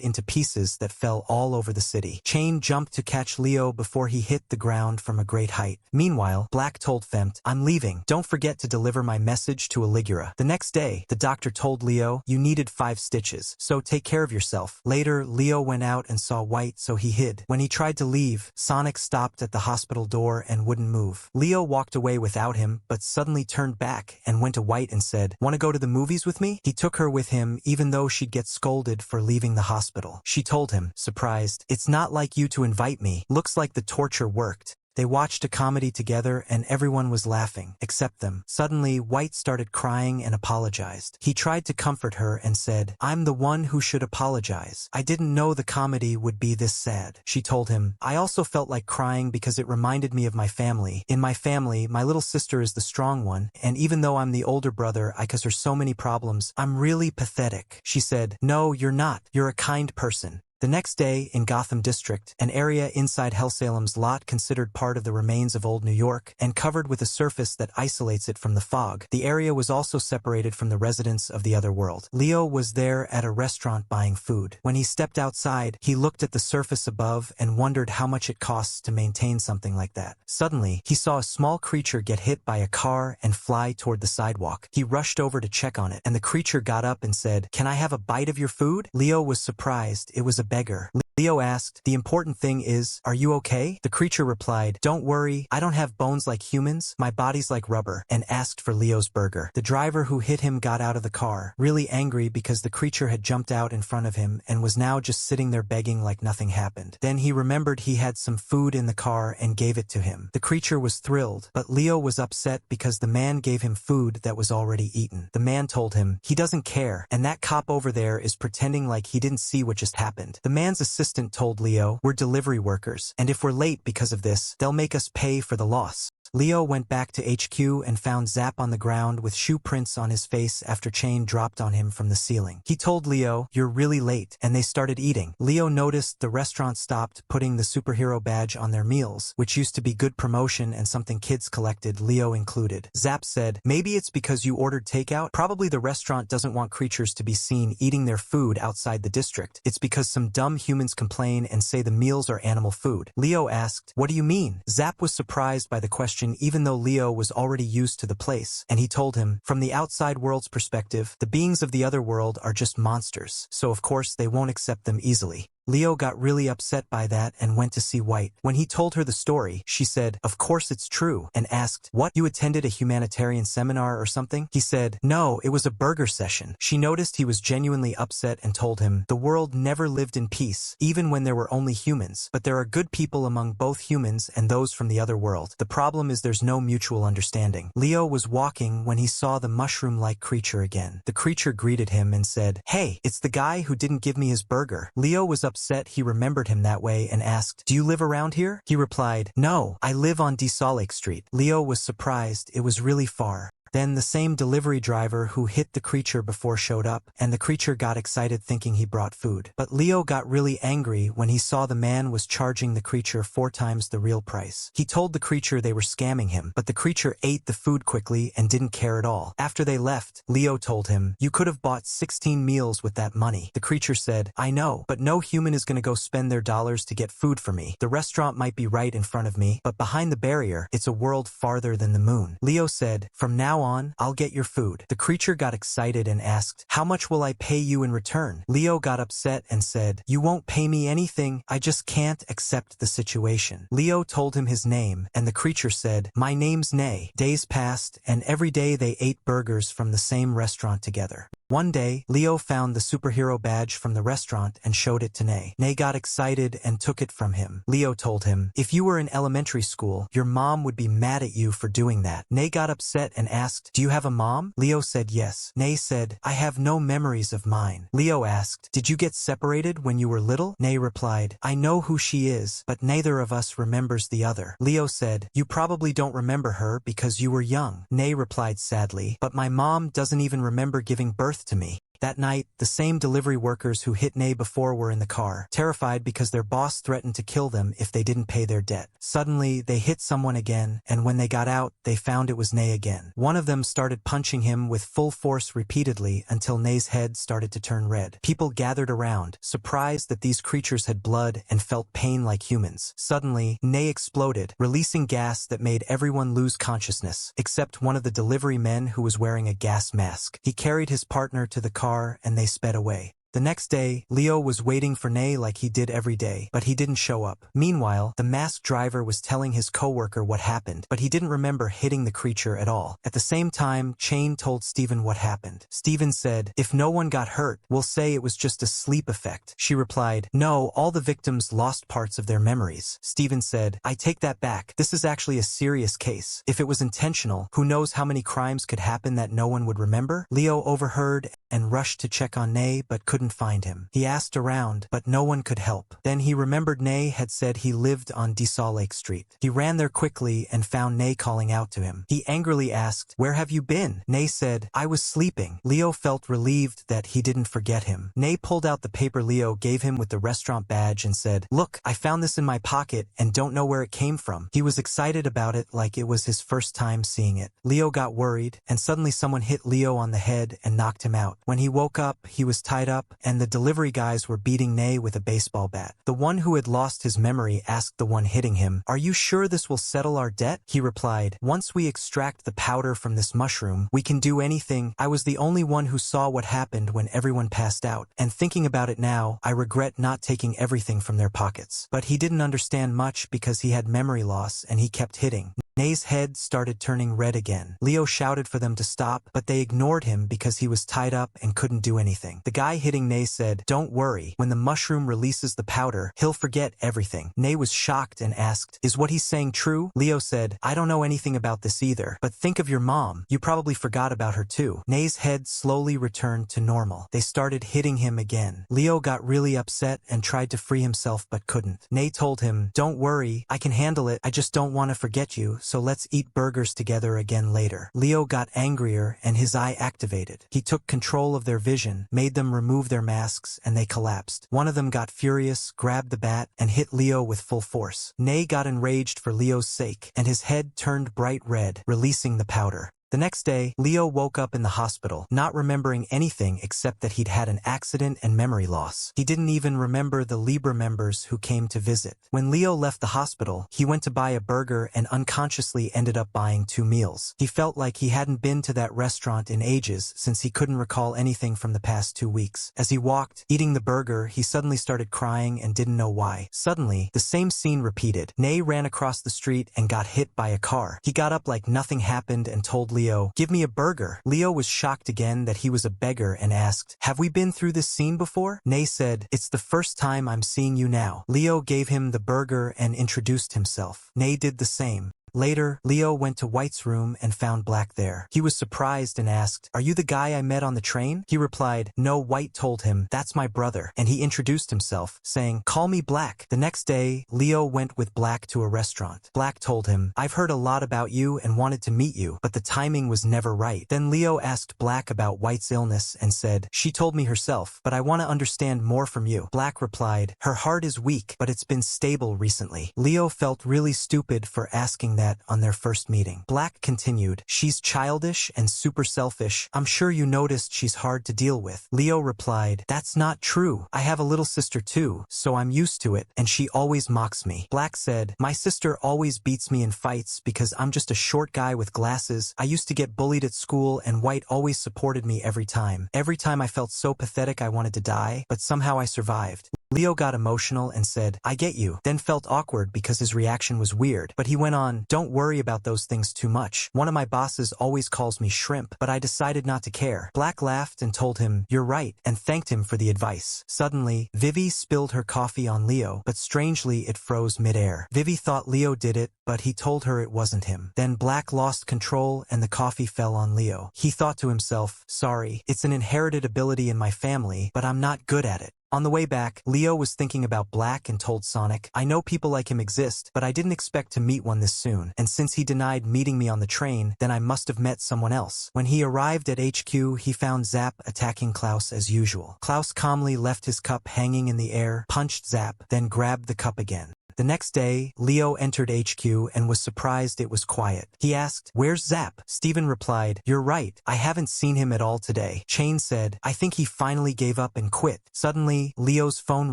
into pieces that fell all over the city. Chain jumped to catch Leo before he hit the ground from a great height. Meanwhile, Black told Femt, "I'm leaving. Don't forget to deliver my message to Aligura." The next day, the doctor told Leo, "You needed 5 stitches, so take care of yourself." Later, Leo went out and saw White, so he hid. When he tried to leave, Sonic stopped at the hospital door and wouldn't move. Leo walked away without him, but suddenly turned back and went to White and said, "Want to go to the movies with me?" He took her with him, even though she'd get scolded for leaving the hospital. She told him, surprised, "It's not like you to invite me. Looks like the torture worked." They watched a comedy together and everyone was laughing, except them. Suddenly, White started crying and apologized. He tried to comfort her and said, "I'm the one who should apologize. I didn't know the comedy would be this sad." She told him, "I also felt like crying because it reminded me of my family. In my family, my little sister is the strong one, and even though I'm the older brother, I cause her so many problems, I'm really pathetic." She said, "No, you're not. You're a kind person." The next day, in Gotham District, an area inside Hellsalem's lot considered part of the remains of old New York, and covered with a surface that isolates it from the fog. The area was also separated from the residents of the other world. Leo was there at a restaurant buying food. When he stepped outside, he looked at the surface above and wondered how much it costs to maintain something like that. Suddenly, he saw a small creature get hit by a car and fly toward the sidewalk. He rushed over to check on it, and the creature got up and said, "Can I have a bite of your food?" Leo was surprised. It was a beggar. Leo asked, "The important thing is, are you okay?" The creature replied, "Don't worry, I don't have bones like humans, my body's like rubber," and asked for Leo's burger. The driver who hit him got out of the car, really angry because the creature had jumped out in front of him and was now just sitting there begging like nothing happened. Then he remembered he had some food in the car and gave it to him. The creature was thrilled, but Leo was upset because the man gave him food that was already eaten. The man told him, "He doesn't care, and that cop over there is pretending like he didn't see what just happened." The man's assistant told Leo, "We're delivery workers, and if we're late because of this, they'll make us pay for the loss." Leo went back to HQ and found Zap on the ground with shoe prints on his face after Chain dropped on him from the ceiling. He told Leo, "You're really late," and they started eating. Leo noticed the restaurant stopped putting the superhero badge on their meals, which used to be good promotion and something kids collected, Leo included. Zap said, "Maybe it's because you ordered takeout? Probably the restaurant doesn't want creatures to be seen eating their food outside the district. It's because some dumb humans complain and say the meals are animal food." Leo asked, "What do you mean?" Zap was surprised by the question even though Leo was already used to the place, and he told him, "From the outside world's perspective, the beings of the other world are just monsters, so of course they won't accept them easily." Leo got really upset by that and went to see White. When he told her the story, she said, "Of course it's true," and asked, "What, you attended a humanitarian seminar or something?" He said, "No, it was a burger session." She noticed he was genuinely upset and told him, "The world never lived in peace, even when there were only humans, but there are good people among both humans and those from the other world. The problem is there's no mutual understanding." Leo was walking when he saw the mushroom-like creature again. The creature greeted him and said, "Hey, it's the guy who didn't give me his burger." Leo was upset he remembered him that way and asked, "Do you live around here?" He replied, "No, I live on Desolake Street." Leo was surprised. It was really far. Then the same delivery driver who hit the creature before showed up, and the creature got excited thinking he brought food. But Leo got really angry when he saw the man was charging the creature 4 times the real price. He told the creature they were scamming him, but the creature ate the food quickly and didn't care at all. After they left, Leo told him, "You could have bought 16 meals with that money." The creature said, "I know, but no human is gonna go spend their dollars to get food for me. The restaurant might be right in front of me, but behind the barrier, it's a world farther than the moon." Leo said, "From now on, I'll get your food." The creature got excited and asked, "How much will I pay you in return?" Leo got upset and said, "You won't pay me anything, I just can't accept the situation." Leo told him his name, and the creature said, "My name's Nay." Days passed, and every day they ate burgers from the same restaurant together. One day, Leo found the superhero badge from the restaurant and showed it to Nay. Nay got excited and took it from him. Leo told him, "If you were in elementary school, your mom would be mad at you for doing that." Nay got upset and asked, "Do you have a mom?" Leo said yes. Nay said, "I have no memories of mine." Leo asked, "Did you get separated when you were little?" Nay replied, "I know who she is, but neither of us remembers the other." Leo said, "You probably don't remember her because you were young." Nay replied sadly, "But my mom doesn't even remember giving birth to me." That night, the same delivery workers who hit Nay before were in the car, terrified because their boss threatened to kill them if they didn't pay their debt. Suddenly, they hit someone again, and when they got out, they found it was Nay again. One of them started punching him with full force repeatedly until Nay's head started to turn red. People gathered around, surprised that these creatures had blood and felt pain like humans. Suddenly, Nay exploded, releasing gas that made everyone lose consciousness, except one of the delivery men who was wearing a gas mask. He carried his partner to the car and they sped away. The next day, Leo was waiting for Nay like he did every day, but he didn't show up. Meanwhile, the masked driver was telling his coworker what happened, but he didn't remember hitting the creature at all. At the same time, Chain told Steven what happened. Steven said, "If no one got hurt, we'll say it was just a sleep effect." She replied, "No, all the victims lost parts of their memories." Steven said, "I take that back. This is actually a serious case. If it was intentional, who knows how many crimes could happen that no one would remember?" Leo overheard and rushed to check on Nay but couldn't find him. He asked around, but no one could help. Then he remembered Nay had said he lived on Desaw Lake Street. He ran there quickly and found Nay calling out to him. He angrily asked, "Where have you been?" Nay said, "I was sleeping." Leo felt relieved that he didn't forget him. Nay pulled out the paper Leo gave him with the restaurant badge and said, "Look, I found this in my pocket and don't know where it came from." He was excited about it like it was his first time seeing it. Leo got worried, and suddenly someone hit Leo on the head and knocked him out. When he woke up, he was tied up, and the delivery guys were beating Nay with a baseball bat. The one who had lost his memory asked the one hitting him, "Are you sure this will settle our debt?" He replied, "Once we extract the powder from this mushroom, we can do anything. I was the only one who saw what happened when everyone passed out, and thinking about it now, I regret not taking everything from their pockets." But he didn't understand much because he had memory loss and he kept hitting. Nay's head started turning red again. Leo shouted for them to stop, but they ignored him because he was tied up and couldn't do anything. The guy hitting Nay said, "Don't worry, when the mushroom releases the powder, he'll forget everything." Nay was shocked and asked, "Is what he's saying true?" Leo said, "I don't know anything about this either, but think of your mom. You probably forgot about her too." Nay's head slowly returned to normal. They started hitting him again. Leo got really upset and tried to free himself but couldn't. Nay told him, "Don't worry, I can handle it. I just don't want to forget you, so let's eat burgers together again later." Leo got angrier and his eye activated. He took control of their vision, made them remove their masks, and they collapsed. One of them got furious, grabbed the bat, and hit Leo with full force. Nay got enraged for Leo's sake, and his head turned bright red, releasing the powder. The next day, Leo woke up in the hospital, not remembering anything except that he'd had an accident and memory loss. He didn't even remember the Libra members who came to visit. When Leo left the hospital, he went to buy a burger and unconsciously ended up buying 2 meals. He felt like he hadn't been to that restaurant in ages since he couldn't recall anything from the past 2 weeks. As he walked, eating the burger, he suddenly started crying and didn't know why. Suddenly, the same scene repeated. Nay ran across the street and got hit by a car. He got up like nothing happened and told Leo, "Give me a burger." Leo was shocked again that he was a beggar and asked, "Have we been through this scene before?" Nay said, "It's the first time I'm seeing you now." Leo gave him the burger and introduced himself. Nay did the same. Later, Leo went to White's room and found Black there. He was surprised and asked, "Are you the guy I met on the train?" He replied, "No." White told him, "That's my brother," and he introduced himself, saying, "Call me Black." The next day, Leo went with Black to a restaurant. Black told him, "I've heard a lot about you and wanted to meet you, but the timing was never right." Then Leo asked Black about White's illness and said, "She told me herself, but I want to understand more from you." Black replied, "Her heart is weak, but it's been stable recently." Leo felt really stupid for asking that on their first meeting. Black continued, "She's childish and super selfish. I'm sure you noticed she's hard to deal with." Leo replied, "That's not true. I have a little sister too, so I'm used to it, and she always mocks me." Black said, "My sister always beats me in fights because I'm just a short guy with glasses. I used to get bullied at school and White always supported me every time. Every time I felt so pathetic I wanted to die, but somehow I survived." Leo got emotional and said, "I get you," then felt awkward because his reaction was weird, but he went on, "Don't worry about those things too much. One of my bosses always calls me shrimp, but I decided not to care." Black laughed and told him, "You're right," and thanked him for the advice. Suddenly, Vivi spilled her coffee on Leo, but strangely it froze midair. Vivi thought Leo did it, but he told her it wasn't him. Then Black lost control and the coffee fell on Leo. He thought to himself, "Sorry, it's an inherited ability in my family, but I'm not good at it." On the way back, Leo was thinking about Black and told Sonic, "I know people like him exist, but I didn't expect to meet one this soon, and since he denied meeting me on the train, then I must have met someone else." When he arrived at HQ, he found Zap attacking Klaus as usual. Klaus calmly left his cup hanging in the air, punched Zap, then grabbed the cup again. The next day, Leo entered HQ and was surprised it was quiet. He asked, "Where's Zap?" Steven replied, "You're right, I haven't seen him at all today." Chain said, "I think he finally gave up and quit." Suddenly, Leo's phone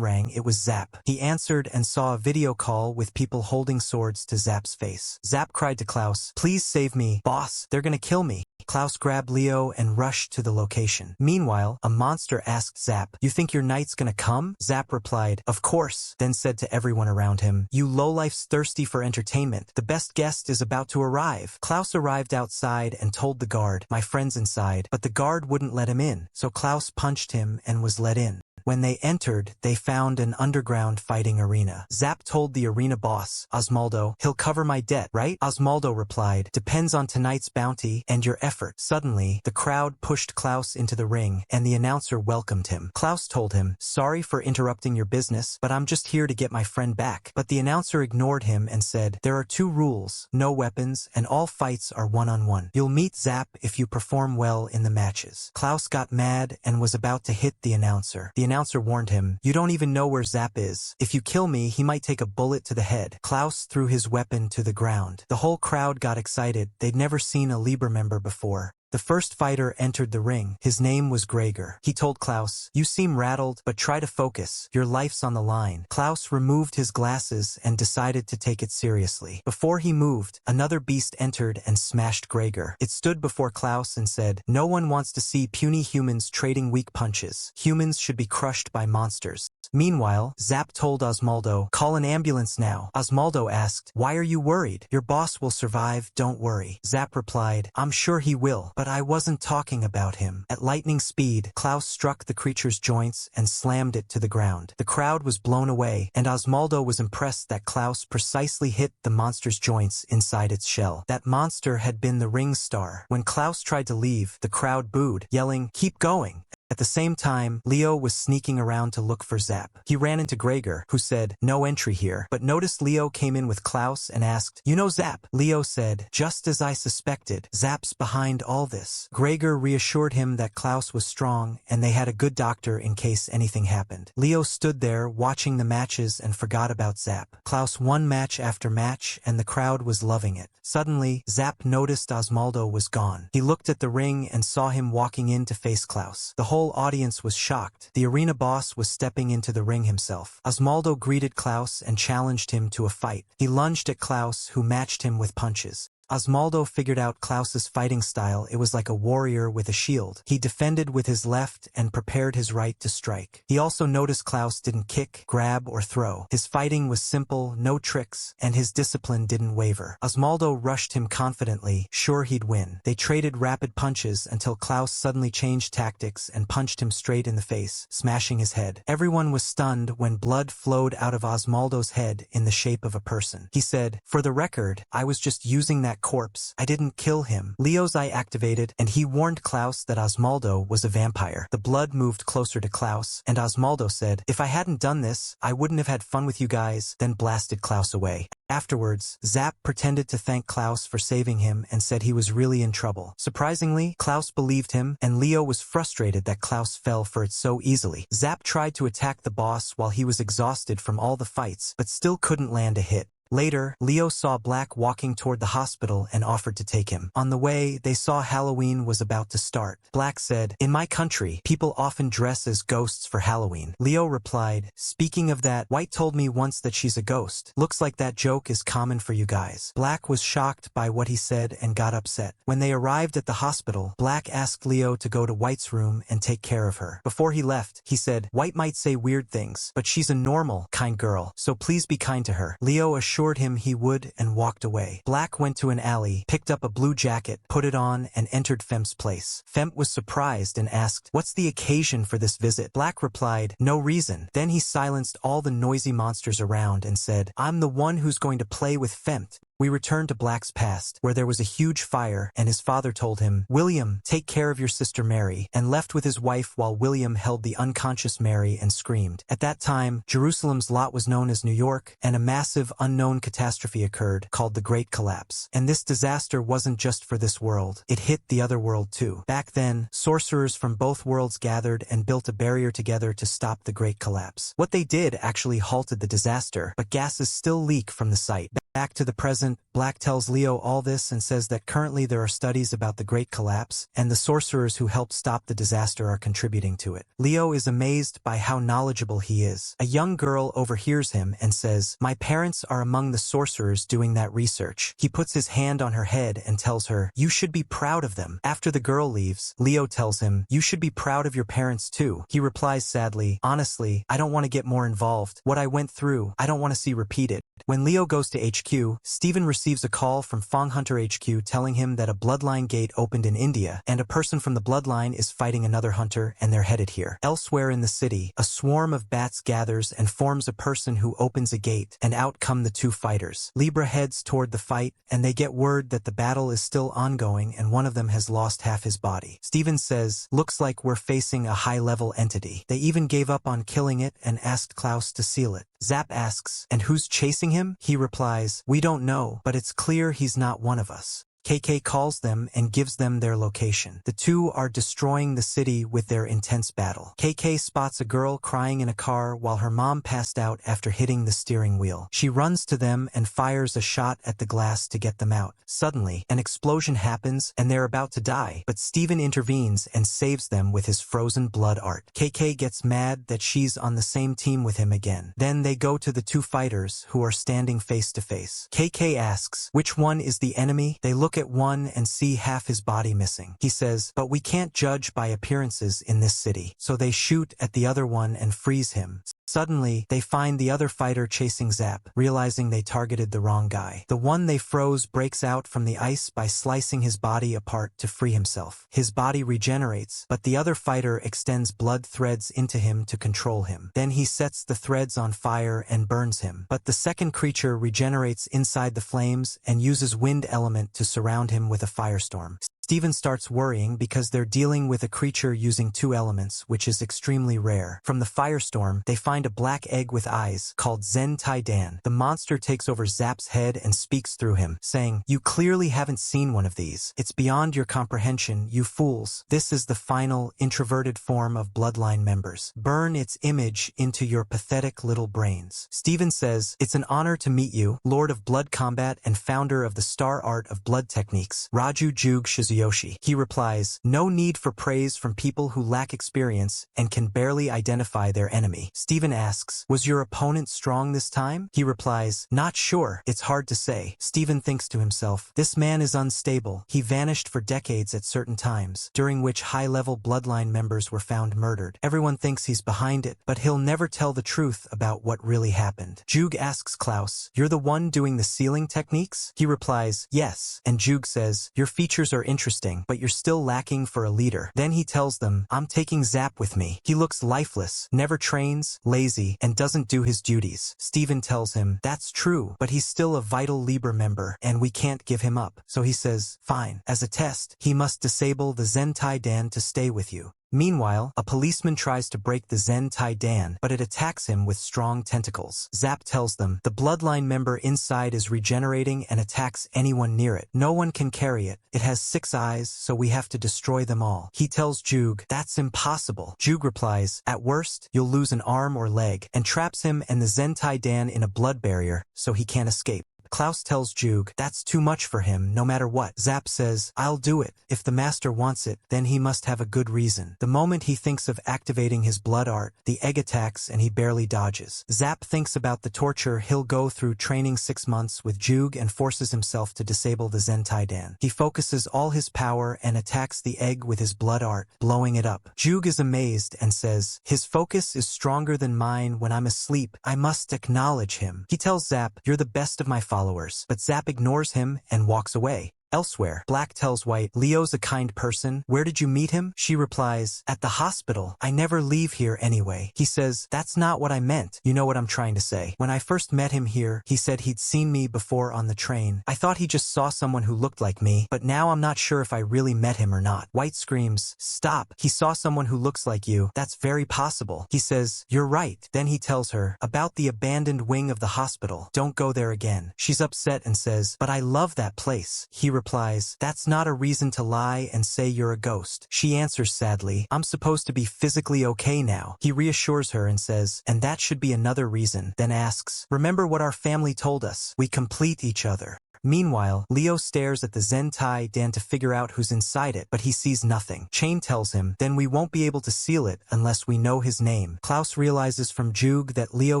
rang. It was Zap. He answered and saw a video call with people holding swords to Zap's face. Zap cried to Klaus, "Please save me, boss, they're gonna kill me." Klaus grabbed Leo and rushed to the location. Meanwhile, a monster asked Zap, "You think your knight's gonna come?" Zap replied, "Of course," then said to everyone around him, "You lowlifes thirsty for entertainment. The best guest is about to arrive." Klaus arrived outside and told the guard, "My friend's inside," but the guard wouldn't let him in, so Klaus punched him and was let in. When they entered, they found an underground fighting arena. Zap told the arena boss, Osmaldo, "He'll cover my debt, right?" Osmaldo replied, "Depends on tonight's bounty and your effort." Suddenly, the crowd pushed Klaus into the ring, and the announcer welcomed him. Klaus told him, "Sorry for interrupting your business, but I'm just here to get my friend back." But the announcer ignored him and said, "There are 2 rules, no weapons, and all fights are one-on-one. You'll meet Zap if you perform well in the matches." Klaus got mad and was about to hit the announcer. The announcer warned him, "You don't even know where Zap is. If you kill me, he might take a bullet to the head." Klaus threw his weapon to the ground. The whole crowd got excited. They'd never seen a Libra member before. The first fighter entered the ring. His name was Gregor. He told Klaus, "You seem rattled, but try to focus. Your life's on the line." Klaus removed his glasses and decided to take it seriously. Before he moved, another beast entered and smashed Gregor. It stood before Klaus and said, "No one wants to see puny humans trading weak punches. Humans should be crushed by monsters." Meanwhile, Zap told Osmaldo, "Call an ambulance now." Osmaldo asked, "Why are you worried? Your boss will survive, don't worry." Zap replied, "I'm sure he will, but I wasn't talking about him." At lightning speed, Klaus struck the creature's joints and slammed it to the ground. The crowd was blown away, and Osmaldo was impressed that Klaus precisely hit the monster's joints inside its shell. That monster had been the ring star. When Klaus tried to leave, the crowd booed, yelling, "Keep going." At the same time, Leo was sneaking around to look for Zap. He ran into Gregor, who said, "No entry here," but noticed Leo came in with Klaus and asked, "You know Zap?" Leo said, "Just as I suspected. Zap's behind all this." Gregor reassured him that Klaus was strong and they had a good doctor in case anything happened. Leo stood there watching the matches and forgot about Zap. Klaus won match after match and the crowd was loving it. Suddenly, Zap noticed Osmaldo was gone. He looked at the ring and saw him walking in to face Klaus. The whole audience was shocked. The arena boss was stepping into the ring himself. Osmaldo greeted Klaus and challenged him to a fight. He lunged at Klaus, who matched him with punches. Osmaldo figured out Klaus's fighting style. It was like a warrior with a shield. He defended with his left and prepared his right to strike. He also noticed Klaus didn't kick, grab, or throw. His fighting was simple, no tricks, and his discipline didn't waver. Osmaldo rushed him confidently, sure he'd win. They traded rapid punches until Klaus suddenly changed tactics and punched him straight in the face, smashing his head. Everyone was stunned when blood flowed out of Osmaldo's head in the shape of a person. He said, "For the record, I was just using that corpse. I didn't kill him." Leo's eye activated, and he warned Klaus that Osmaldo was a vampire. The blood moved closer to Klaus, and Osmaldo said, "If I hadn't done this, I wouldn't have had fun with you guys," then blasted Klaus away. Afterwards, Zap pretended to thank Klaus for saving him and said he was really in trouble. Surprisingly, Klaus believed him, and Leo was frustrated that Klaus fell for it so easily. Zap tried to attack the boss while he was exhausted from all the fights, but still couldn't land a hit. Later, Leo saw Black walking toward the hospital and offered to take him. On the way, they saw Halloween was about to start. Black said, "In my country, people often dress as ghosts for Halloween." Leo replied, "Speaking of that, White told me once that she's a ghost. Looks like that joke is common for you guys." Black was shocked by what he said and got upset. When they arrived at the hospital, Black asked Leo to go to White's room and take care of her. Before he left, he said, "White might say weird things, but she's a normal, kind girl, so please be kind to her." Leo assured him he would and walked away. Black went to an alley, picked up a blue jacket, put it on, and entered Femp's place. Femp was surprised and asked, "What's the occasion for this visit?" Black replied, "No reason." Then he silenced all the noisy monsters around and said, "I'm the one who's going to play with Femp." We return to Black's past, where there was a huge fire, and his father told him, "William, take care of your sister Mary," and left with his wife while William held the unconscious Mary and screamed. At that time, Jerusalem's lot was known as New York, and a massive unknown catastrophe occurred called the Great Collapse. And this disaster wasn't just for this world, it hit the other world too. Back then, sorcerers from both worlds gathered and built a barrier together to stop the Great Collapse. What they did actually halted the disaster, but gases still leak from the site. Back to the present, Black tells Leo all this and says that currently there are studies about the Great Collapse, and the sorcerers who helped stop the disaster are contributing to it. Leo is amazed by how knowledgeable he is. A young girl overhears him and says, "My parents are among the sorcerers doing that research." He puts his hand on her head and tells her, "You should be proud of them." After the girl leaves, Leo tells him, "You should be proud of your parents too." He replies sadly, "Honestly, I don't want to get more involved. What I went through, I don't want to see repeated." When Leo goes to HQ, Steven receives a call from Fong Hunter HQ telling him that a bloodline gate opened in India, and a person from the bloodline is fighting another hunter and they're headed here. Elsewhere in the city, a swarm of bats gathers and forms a person who opens a gate, and out come the two fighters. Libra heads toward the fight, and they get word that the battle is still ongoing and one of them has lost half his body. Steven says, "Looks like we're facing a high-level entity." They even gave up on killing it and asked Klaus to seal it. Zap asks, "And who's chasing him?" He replies, "We don't know, but it's clear he's not one of us." KK calls them and gives them their location. The two are destroying the city with their intense battle. KK spots a girl crying in a car while her mom passed out after hitting the steering wheel. She runs to them and fires a shot at the glass to get them out. Suddenly, an explosion happens and they're about to die, but Steven intervenes and saves them with his frozen blood art. KK gets mad that she's on the same team with him again. Then they go to the two fighters who are standing face to face. KK asks, "Which one is the enemy?" They look at one and see half his body missing. He says, "But we can't judge by appearances in this city." So they shoot at the other one and freeze him. Suddenly, they find the other fighter chasing Zap, realizing they targeted the wrong guy. The one they froze breaks out from the ice by slicing his body apart to free himself. His body regenerates, but the other fighter extends blood threads into him to control him. Then he sets the threads on fire and burns him. But the second creature regenerates inside the flames and uses wind element to surround him with a firestorm. Steven starts worrying because they're dealing with a creature using two elements, which is extremely rare. From the firestorm, they find a black egg with eyes, called Zen Tai Dan. The monster takes over Zap's head and speaks through him, saying, "You clearly haven't seen one of these. It's beyond your comprehension, you fools. This is the final, introverted form of bloodline members. Burn its image into your pathetic little brains." Steven says, "It's an honor to meet you, Lord of Blood Combat and founder of the Star Art of Blood Techniques, Raju Jug Shizu Tsuyoshi. He replies, no need for praise from people who lack experience and can barely identify their enemy. Steven asks, was your opponent strong this time? He replies, not sure, it's hard to say. Steven thinks to himself, this man is unstable. He vanished for decades at certain times, during which high-level bloodline members were found murdered. Everyone thinks he's behind it, but he'll never tell the truth about what really happened. Jug asks Klaus, you're the one doing the sealing techniques? He replies, yes, and Jug says, your features are interesting, but you're still lacking for a leader. Then he tells them, I'm taking Zap with me. He looks lifeless, never trains, lazy, and doesn't do his duties. Steven tells him, that's true, but he's still a vital Libra member, and we can't give him up. So he says, fine. As a test, he must disable the Zentai Dan to stay with you. Meanwhile, a policeman tries to break the Zentai Dan, but it attacks him with strong tentacles. Zap tells them, the bloodline member inside is regenerating and attacks anyone near it. No one can carry it. It has 6 eyes, so we have to destroy them all. He tells Jug, that's impossible. Jug replies, at worst, you'll lose an arm or leg, and traps him and the Zentai Dan in a blood barrier, so he can't escape. Klaus tells Jug, that's too much for him, no matter what. Zap says, I'll do it. If the master wants it, then he must have a good reason. The moment he thinks of activating his blood art, the egg attacks and he barely dodges. Zap thinks about the torture he'll go through training 6 months with Jug and forces himself to disable the Zentai Dan. He focuses all his power and attacks the egg with his blood art, blowing it up. Jug is amazed and says, his focus is stronger than mine when I'm asleep. I must acknowledge him. He tells Zap, you're the best of my followers. But Zap ignores him and walks away. Elsewhere, Black tells White, Leo's a kind person. Where did you meet him? She replies, at the hospital. I never leave here anyway. He says, that's not what I meant. You know what I'm trying to say. When I first met him here, he said he'd seen me before on the train. I thought he just saw someone who looked like me, but now I'm not sure if I really met him or not. White screams, stop. He saw someone who looks like you. That's very possible. He says, you're right. Then he tells her, about the abandoned wing of the hospital. Don't go there again. She's upset and says, but I love that place. He replies, that's not a reason to lie and say you're a ghost. She answers sadly, I'm supposed to be physically okay now. He reassures her and says, and that should be another reason, then asks, remember what our family told us. We complete each other. Meanwhile, Leo stares at the Zentai Dan to figure out who's inside it, but he sees nothing. Chain tells him, then we won't be able to seal it unless we know his name. Klaus realizes from Jug that Leo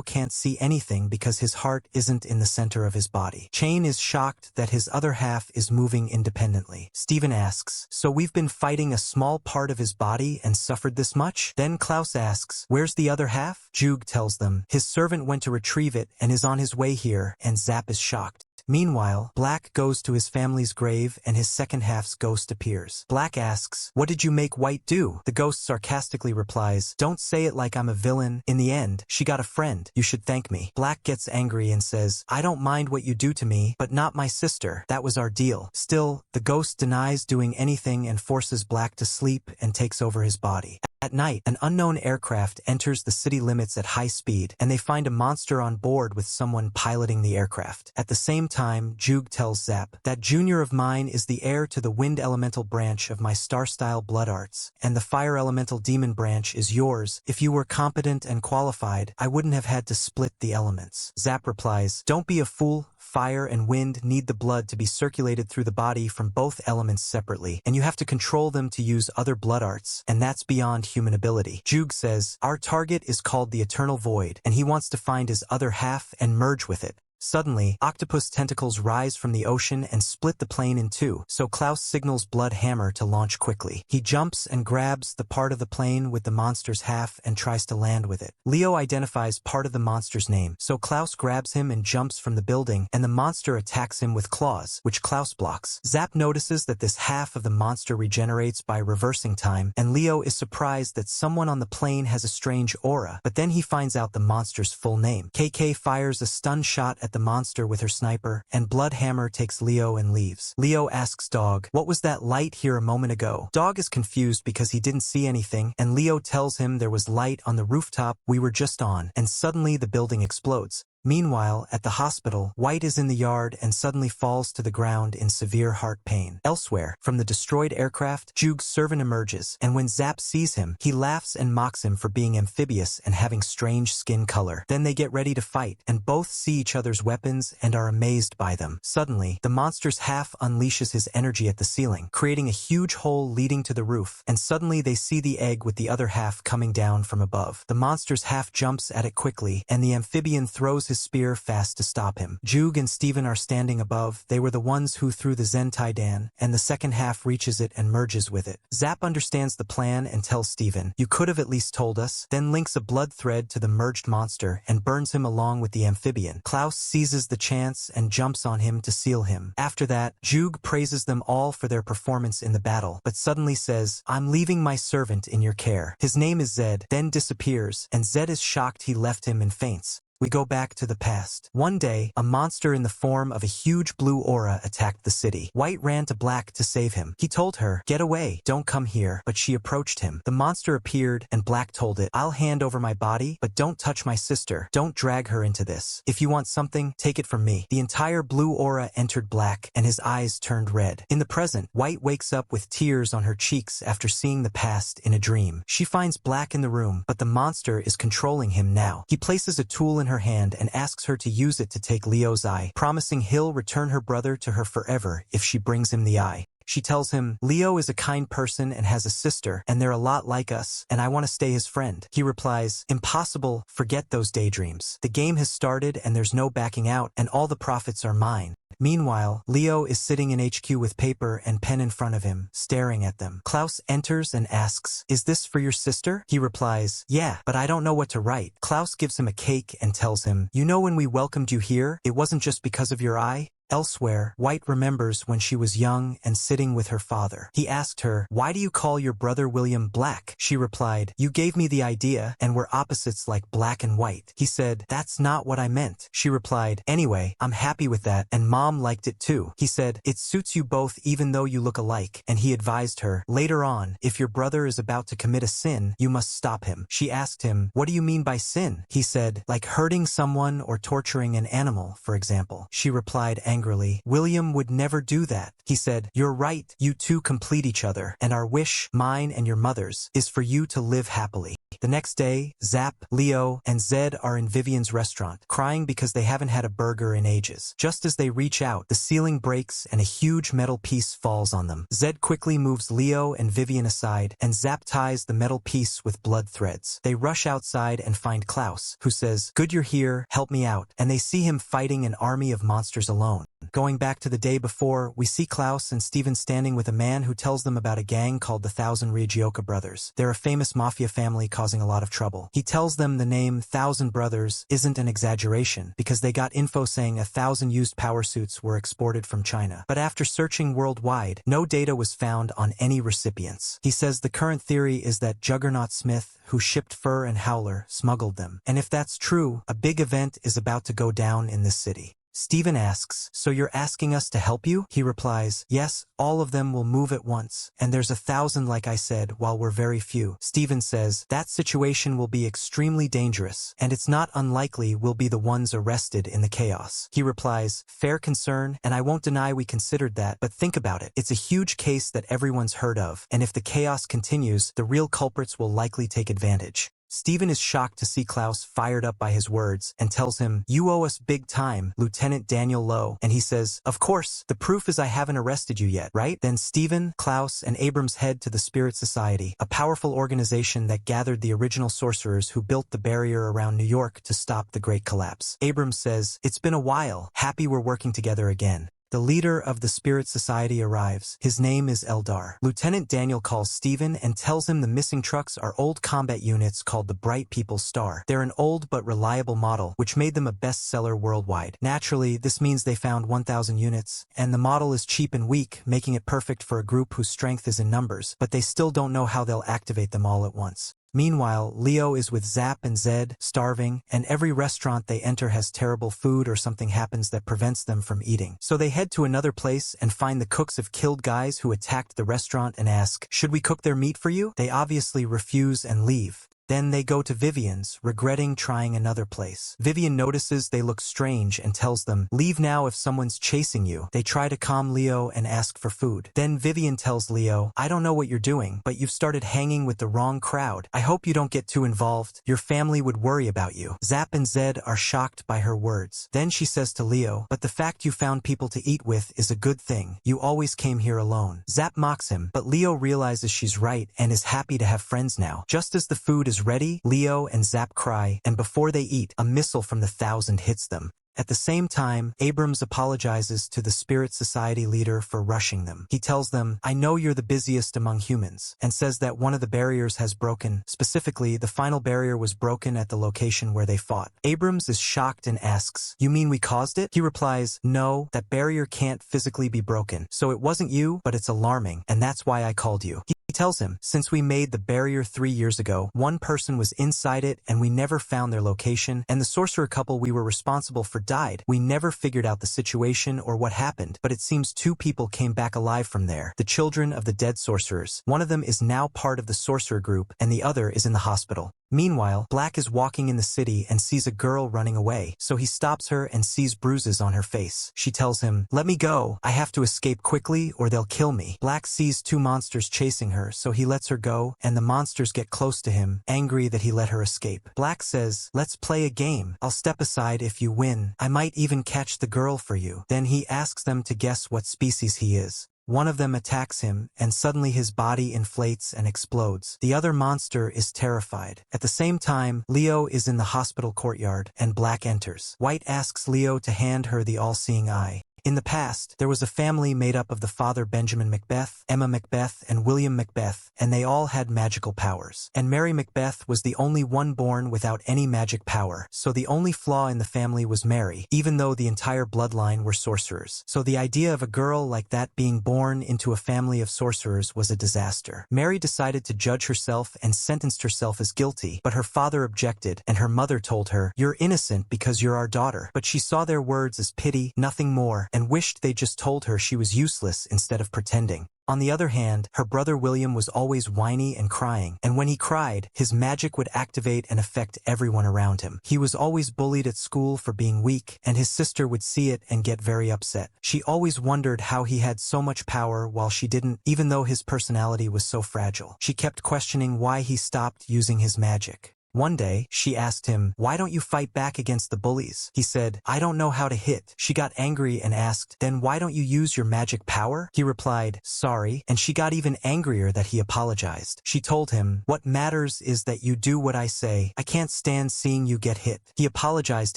can't see anything because his heart isn't in the center of his body. Chain is shocked that his other half is moving independently. Steven asks, so we've been fighting a small part of his body and suffered this much? Then Klaus asks, where's the other half? Jug tells them, his servant went to retrieve it and is on his way here, and Zap is shocked. Meanwhile, Black goes to his family's grave and his second half's ghost appears. Black asks, what did you make White do? The ghost sarcastically replies, don't say it like I'm a villain. In the end, she got a friend. You should thank me. Black gets angry and says, I don't mind what you do to me, but not my sister. That was our deal. Still, the ghost denies doing anything and forces Black to sleep and takes over his body. At night, an unknown aircraft enters the city limits at high speed, and they find a monster on board with someone piloting the aircraft. At the same time, Jug tells Zap, that junior of mine is the heir to the wind elemental branch of my star-style blood arts, and the fire elemental demon branch is yours. If you were competent and qualified, I wouldn't have had to split the elements. Zap replies, don't be a fool. Fire and wind need the blood to be circulated through the body from both elements separately, and you have to control them to use other blood arts, and that's beyond human ability. Jug says, our target is called the Eternal Void, and he wants to find his other half and merge with it. Suddenly, octopus tentacles rise from the ocean and split the plane in two, so Klaus signals Blood Hammer to launch quickly. He jumps and grabs the part of the plane with the monster's half and tries to land with it. Leo identifies part of the monster's name, so Klaus grabs him and jumps from the building, and the monster attacks him with claws, which Klaus blocks. Zap notices that this half of the monster regenerates by reversing time, and Leo is surprised that someone on the plane has a strange aura, but then he finds out the monster's full name. KK fires a stun shot at the monster with her sniper, and Blood Hammer takes Leo and leaves. Leo asks Dog, what was that light here a moment ago? Dog is confused because he didn't see anything, and Leo tells him there was light on the rooftop we were just on, and suddenly the building explodes. Meanwhile, at the hospital, White is in the yard and suddenly falls to the ground in severe heart pain. Elsewhere, from the destroyed aircraft, Jug's servant emerges, and when Zap sees him, he laughs and mocks him for being amphibious and having strange skin color. Then they get ready to fight, and both see each other's weapons and are amazed by them. Suddenly, the monster's half unleashes his energy at the ceiling, creating a huge hole leading to the roof, and suddenly they see the egg with the other half coming down from above. The monster's half jumps at it quickly, and the amphibian throws his spear fast to stop him. Jug and Steven are standing above. They were the ones who threw the Zentai Dan, and the second half reaches it and merges with it. Zap understands the plan and tells Steven, "You could have at least told us," then links a blood thread to the merged monster and burns him along with the amphibian. Klaus seizes the chance and jumps on him to seal him. After that, Jug praises them all for their performance in the battle, but suddenly says, "I'm leaving my servant in your care. His name is Zed," then disappears, and Zed is shocked he left him and faints. We go back to the past. One day, a monster in the form of a huge blue aura attacked the city. White ran to Black to save him. He told her, "Get away, don't come here," but she approached him. The monster appeared, and Black told it, "I'll hand over my body, but don't touch my sister. Don't drag her into this. If you want something, take it from me." The entire blue aura entered Black, and his eyes turned red. In the present, White wakes up with tears on her cheeks after seeing the past in a dream. She finds Black in the room, but the monster is controlling him now. He places a tool in her hand and asks her to use it to take Leo's eye, promising he'll return her brother to her forever if she brings him the eye. She tells him, "Leo is a kind person and has a sister, and they're a lot like us, and I want to stay his friend." He replies, "Impossible, forget those daydreams. The game has started and there's no backing out, and all the profits are mine." Meanwhile, Leo is sitting in HQ with paper and pen in front of him, staring at them. Klaus enters and asks, "Is this for your sister?" He replies, "Yeah, but I don't know what to write." Klaus gives him a cake and tells him, "You know when we welcomed you here, it wasn't just because of your eye?" Elsewhere, White remembers when she was young and sitting with her father. He asked her, "Why do you call your brother William Black?" She replied, "You gave me the idea, and we're opposites like black and white." He said, "That's not what I meant." She replied, "Anyway, I'm happy with that, and Mom liked it too." He said, "It suits you both even though you look alike," and he advised her, "Later on, if your brother is about to commit a sin, you must stop him." She asked him, "What do you mean by sin?" He said, "Like hurting someone or torturing an animal, for example." She replied angrily, "William would never do that." He said, "You're right, you two complete each other, and our wish, mine and your mother's, is for you to live happily." The next day, Zap, Leo, and Zed are in Vivian's restaurant, crying because they haven't had a burger in ages. Just as they reach out, the ceiling breaks and a huge metal piece falls on them. Zed quickly moves Leo and Vivian aside, and Zap ties the metal piece with blood threads. They rush outside and find Klaus, who says, "Good you're here, help me out," and they see him fighting an army of monsters alone. Going back to the day before, we see Klaus and Steven standing with a man who tells them about a gang called the Thousand Ryujioka Brothers. They're a famous mafia family causing a lot of trouble. He tells them the name Thousand Brothers isn't an exaggeration, because they got info saying 1,000 used power suits were exported from China. But after searching worldwide, no data was found on any recipients. He says the current theory is that Juggernaut Smith, who shipped Fur and Howler, smuggled them. And if that's true, a big event is about to go down in this city. Steven asks, "So you're asking us to help you?" He replies, "Yes, all of them will move at once, and there's 1,000 like I said, while we're very few." Steven says, "That situation will be extremely dangerous, and it's not unlikely we'll be the ones arrested in the chaos." He replies, "Fair concern, and I won't deny we considered that, but think about it. It's a huge case that everyone's heard of, and if the chaos continues, the real culprits will likely take advantage." Steven is shocked to see Klaus fired up by his words and tells him, "You owe us big time, Lieutenant Daniel Lowe." And he says, "Of course, the proof is I haven't arrested you yet, right?" Then Steven, Klaus, and Abrams head to the Spirit Society, a powerful organization that gathered the original sorcerers who built the barrier around New York to stop the Great Collapse. Abrams says, "It's been a while, happy we're working together again." The leader of the Spirit Society arrives. His name is Eldar. Lieutenant Daniel calls Steven and tells him the missing trucks are old combat units called the Bright People's Star. They're an old but reliable model, which made them a bestseller worldwide. Naturally, this means they found 1,000 units, and the model is cheap and weak, making it perfect for a group whose strength is in numbers, but they still don't know how they'll activate them all at once. Meanwhile, Leo is with Zap and Zed, starving, and every restaurant they enter has terrible food or something happens that prevents them from eating. So they head to another place and find the cooks have killed guys who attacked the restaurant and ask, "Should we cook their meat for you?" They obviously refuse and leave. Then they go to Vivian's, regretting trying another place. Vivian notices they look strange and tells them, leave now if someone's chasing you. They try to calm Leo and ask for food. Then Vivian tells Leo, I don't know what you're doing, but you've started hanging with the wrong crowd. I hope you don't get too involved. Your family would worry about you. Zap and Zed are shocked by her words. Then she says to Leo, but the fact you found people to eat with is a good thing. You always came here alone. Zap mocks him, but Leo realizes she's right and is happy to have friends now. Just as the food is ready, Leo and Zap cry, and before they eat, a missile from the 1,000 hits them. At the same time, Abrams apologizes to the Spirit Society leader for rushing them. He tells them, I know you're the busiest among humans, and says that one of the barriers has broken. Specifically, the final barrier was broken at the location where they fought. Abrams is shocked and asks, you mean we caused it? He replies, no, that barrier can't physically be broken. So it wasn't you, but it's alarming, and that's why I called you. He tells him, since we made the barrier 3 years ago, one person was inside it and we never found their location, and the sorcerer couple we were responsible for died. We never figured out the situation or what happened, but it seems 2 people came back alive from there, the children of the dead sorcerers. One of them is now part of the sorcerer group and the other is in the hospital. Meanwhile, Black is walking in the city and sees a girl running away, so he stops her and sees bruises on her face. She tells him, let me go, I have to escape quickly or they'll kill me. Black sees 2 monsters chasing her, so he lets her go, and the monsters get close to him, angry that he let her escape. Black says, let's play a game. I'll step aside if you win. I might even catch the girl for you. Then he asks them to guess what species he is. One of them attacks him, and suddenly his body inflates and explodes. The other monster is terrified. At the same time, Leo is in the hospital courtyard, and Black enters. White asks Leo to hand her the all-seeing eye. In the past, there was a family made up of the father Benjamin Macbeth, Emma Macbeth, and William Macbeth, and they all had magical powers. And Mary Macbeth was the only one born without any magic power, so the only flaw in the family was Mary, even though the entire bloodline were sorcerers. So the idea of a girl like that being born into a family of sorcerers was a disaster. Mary decided to judge herself and sentenced herself as guilty, but her father objected, and her mother told her, you're innocent because you're our daughter. But she saw their words as pity, nothing more, and wished they just told her she was useless instead of pretending. On the other hand, her brother William was always whiny and crying, and when he cried, his magic would activate and affect everyone around him. He was always bullied at school for being weak, and his sister would see it and get very upset. She always wondered how he had so much power while she didn't, even though his personality was so fragile. She kept questioning why he stopped using his magic. One day, she asked him, why don't you fight back against the bullies? He said, I don't know how to hit. She got angry and asked, then why don't you use your magic power? He replied, sorry, and she got even angrier that he apologized. She told him, what matters is that you do what I say. I can't stand seeing you get hit. He apologized